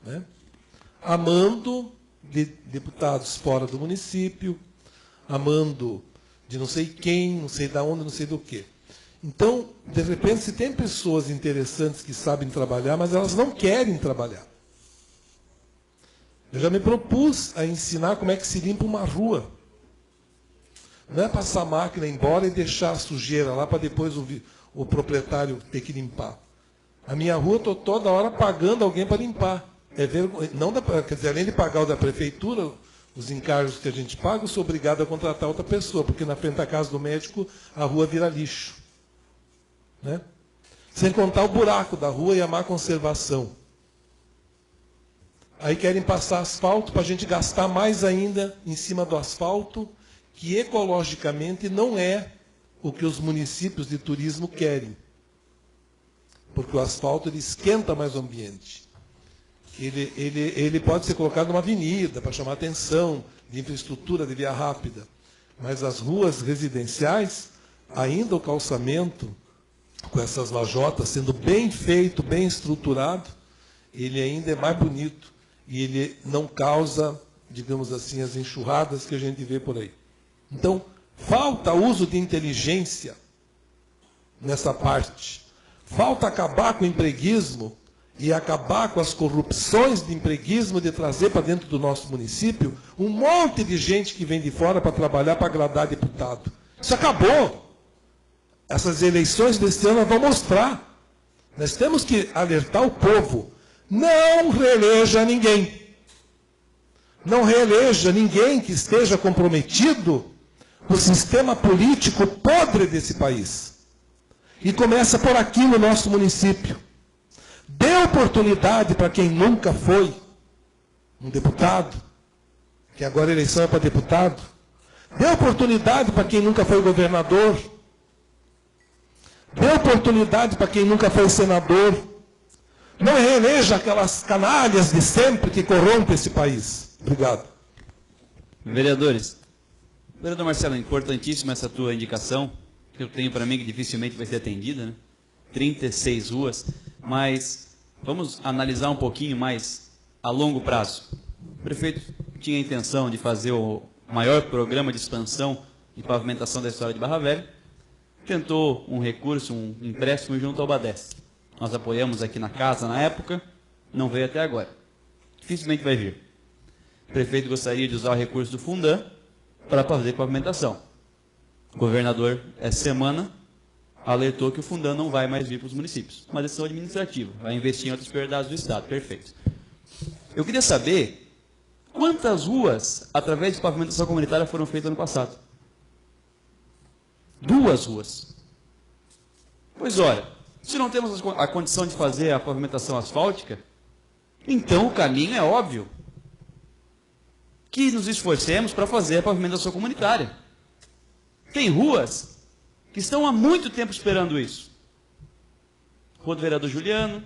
né? Amando de deputados fora do município, amando de não sei quem, não sei da onde, não sei do quê. Então, de repente, se tem pessoas interessantes que sabem trabalhar, mas elas não querem trabalhar. Eu já me propus a ensinar como é que se limpa uma rua. Não é passar a máquina embora e deixar a sujeira lá para depois o proprietário ter que limpar. A minha rua eu estou toda hora pagando alguém para limpar. Quer dizer, além de pagar o da prefeitura, os encargos que a gente paga, eu sou obrigado a contratar outra pessoa, porque na frente da casa do médico a rua vira lixo, né? Sem contar o buraco da rua e a má conservação. Aí querem passar asfalto para a gente gastar mais ainda em cima do asfalto, que ecologicamente não é o que os municípios de turismo querem. Porque o asfalto ele esquenta mais o ambiente. Ele pode ser colocado numa avenida para chamar atenção, de infraestrutura, de via rápida. Mas as ruas residenciais, ainda o calçamento, com essas lajotas sendo bem feito, bem estruturado, ele ainda é mais bonito. E ele não causa, digamos assim, as enxurradas que a gente vê por aí. Então, falta uso de inteligência nessa parte. Falta acabar com o empreguismo e acabar com as corrupções de empreguismo, de trazer para dentro do nosso município um monte de gente que vem de fora para trabalhar, para agradar deputado. Isso acabou. Essas eleições deste ano vão mostrar. Nós temos que alertar o povo. Não reeleja ninguém. Não reeleja ninguém que esteja comprometido com o sistema político podre desse país. E começa por aqui no nosso município. Dê oportunidade para quem nunca foi um deputado, que agora a eleição é para deputado. Dê oportunidade para quem nunca foi governador. Dê oportunidade para quem nunca foi senador. Não reeleja aquelas canalhas de sempre que corrompem esse país. Obrigado. Vereadores, vereador Marcelo, importantíssima essa tua indicação, que eu tenho para mim que dificilmente vai ser atendida, né? 36 ruas, mas Vamos analisar um pouquinho mais a longo prazo. O prefeito tinha a intenção de fazer o maior programa de expansão e pavimentação da história de Barra Velha. Tentou um recurso, um empréstimo junto ao Badesp. Nós apoiamos aqui na casa na época, não veio até agora. Dificilmente vai vir. O prefeito gostaria de usar o recurso do Fundan para fazer pavimentação. O governador, essa semana, alertou que o Fundan não vai mais vir para os municípios. Uma decisão administrativa, vai investir em outras prioridades do Estado. Perfeito. Eu queria saber quantas ruas, através de pavimentação comunitária, foram feitas ano passado. 2 ruas. Pois ora, se não temos a condição de fazer a pavimentação asfáltica, então o caminho é óbvio. Que nos esforcemos para fazer a pavimentação comunitária. Tem ruas que estão há muito tempo esperando isso. Rua do vereador Juliano,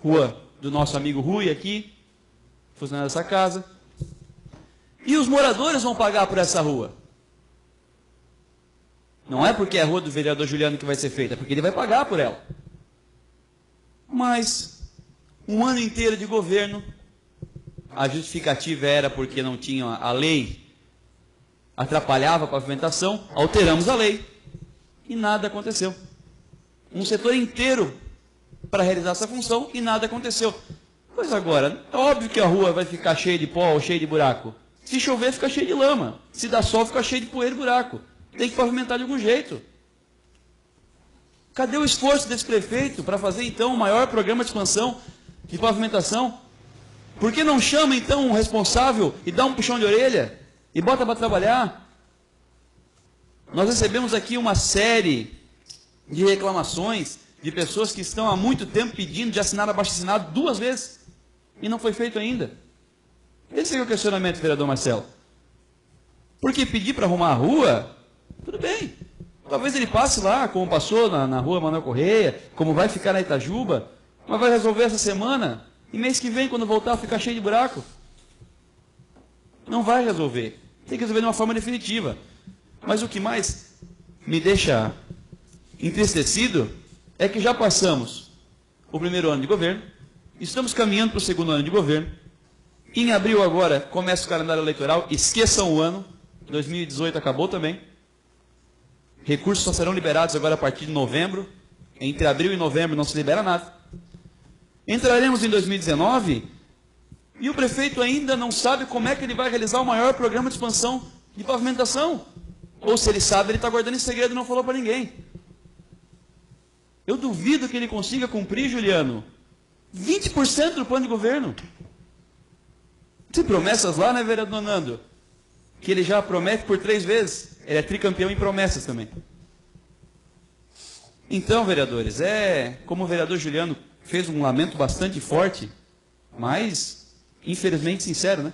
rua do nosso amigo Rui aqui, funcionário dessa casa. E os moradores vão pagar por essa rua. Não é porque é a rua do vereador Juliano que vai ser feita, é porque ele vai pagar por ela. Mas, um ano inteiro de governo, a justificativa era porque não tinha a lei, atrapalhava a pavimentação, alteramos a lei. E nada aconteceu. Um setor inteiro para realizar essa função e nada aconteceu. Pois agora, é óbvio que a rua vai ficar cheia de pó ou cheia de buraco. Se chover, fica cheia de lama. Se dá sol, fica cheia de poeira e buraco. Tem que pavimentar de algum jeito. Cadê o esforço desse prefeito para fazer, então, o maior programa de expansão de pavimentação? Por que não chama, então, um responsável e dá um puxão de orelha e bota para trabalhar? Nós recebemos aqui uma série de reclamações de pessoas que estão há muito tempo pedindo de assinar abaixo-assinado 2 vezes e não foi feito ainda. Esse é o questionamento, vereador Marcelo. Porque pedir para arrumar a rua, tudo bem. Talvez ele passe lá, como passou na rua Manuel Correia, como vai ficar na Itajuba, mas vai resolver essa semana, e mês que vem, quando voltar, ficar cheio de buraco. Não vai resolver. Tem que resolver de uma forma definitiva. Mas o que mais me deixa entristecido é que já passamos o primeiro ano de governo, estamos caminhando para o segundo ano de governo. Em abril agora começa o calendário eleitoral, esqueçam o ano, 2018 acabou também. Recursos só serão liberados agora a partir de novembro. Entre abril e novembro não se libera nada. Entraremos em 2019 e o prefeito ainda não sabe como é que ele vai realizar o maior programa de expansão de pavimentação. Ou se ele sabe, ele está guardando em segredo e não falou para ninguém. Eu duvido que ele consiga cumprir, Juliano, 20% do plano de governo. Tem promessas lá, né, vereador Nando? Que ele já promete por 3 vezes. Ele é tricampeão em promessas também. Então, vereadores, como o vereador Juliano fez um lamento bastante forte, mas, infelizmente, sincero, né?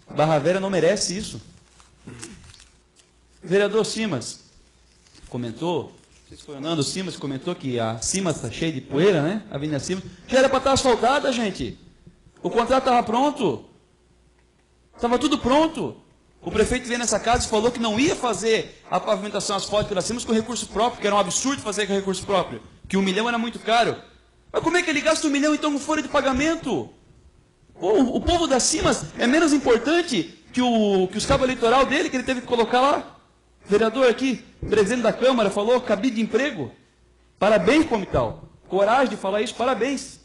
Barra Velha não merece isso. O vereador Simas comentou, não sei se foi o Nando Simas, comentou que a Simas está cheia de poeira, né? A Avenida Simas. Já era para estar asfaltada, gente. O contrato estava pronto. Estava tudo pronto. O prefeito veio nessa casa e falou que não ia fazer a pavimentação asfáltica da Simas com recurso próprio, que era um absurdo fazer com recurso próprio, que 1 milhão era muito caro. Mas como é que ele gasta 1 milhão então com folha de pagamento? O povo da Simas é menos importante que os cabos eleitoral dele, que ele teve que colocar lá. O vereador aqui, presidente da Câmara, falou cabide de emprego. Parabéns, Palmital. Coragem de falar isso, parabéns.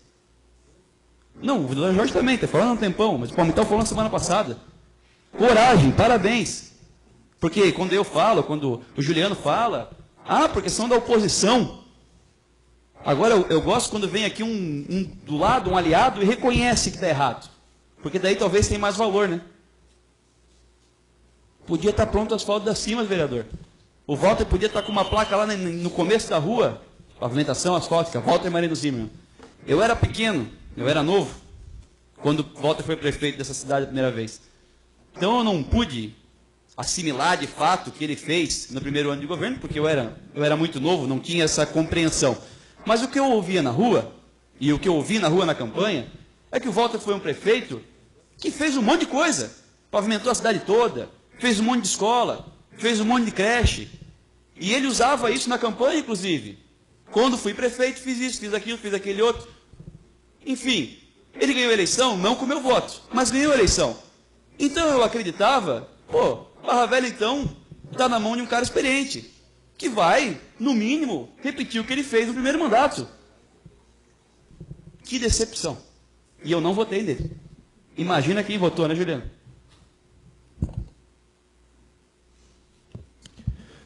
Não, o vereador Jorge também, está falando há um tempão, mas o Palmital falou na semana passada. Coragem, parabéns. Porque quando eu falo, quando o Juliano fala, porque são da oposição. Agora, eu gosto quando vem aqui do lado, um aliado, e reconhece que está errado. Porque daí talvez tenha mais valor, né? Podia estar pronto o asfalto da Simas, vereador. O Walter podia estar com uma placa lá no começo da rua, pavimentação asfáltica, Walter Marino Zimmermann. Eu era pequeno, eu era novo, quando o Walter foi prefeito dessa cidade a primeira vez. Então eu não pude assimilar de fato o que ele fez no primeiro ano de governo, porque eu era muito novo, não tinha essa compreensão. Mas o que eu ouvia na rua, e o que eu ouvi na rua na campanha, é que o Walter foi um prefeito que fez um monte de coisa. Pavimentou a cidade toda, fez um monte de escola, fez um monte de creche. E ele usava isso na campanha, inclusive. Quando fui prefeito, fiz isso, fiz aquilo, fiz aquele outro. Enfim, ele ganhou a eleição, não com o meu voto, mas ganhou a eleição. Então eu acreditava, Barra Velha então está na mão de um cara experiente, que vai, no mínimo, repetir o que ele fez no primeiro mandato. Que decepção. E eu não votei nele. Imagina quem votou, né, Juliano?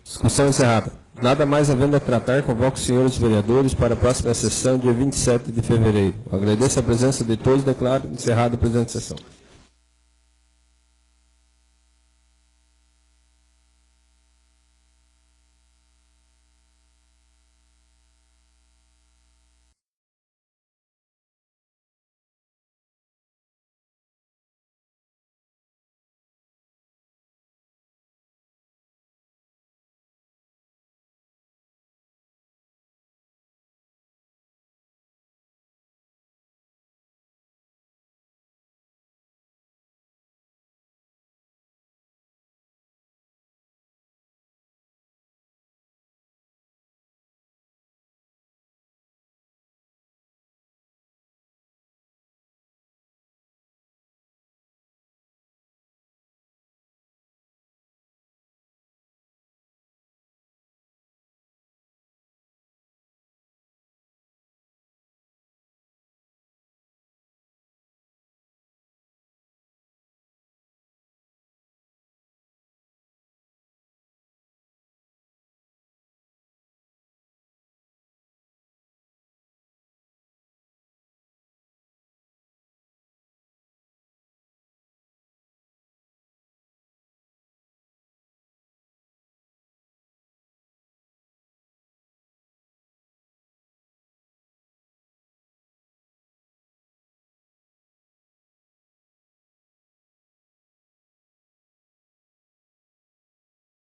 Discussão encerrada. Nada mais havendo a tratar, convoco os senhores vereadores para a próxima sessão, dia 27 de fevereiro. Agradeço a presença de todos e declaro encerrada a presente sessão.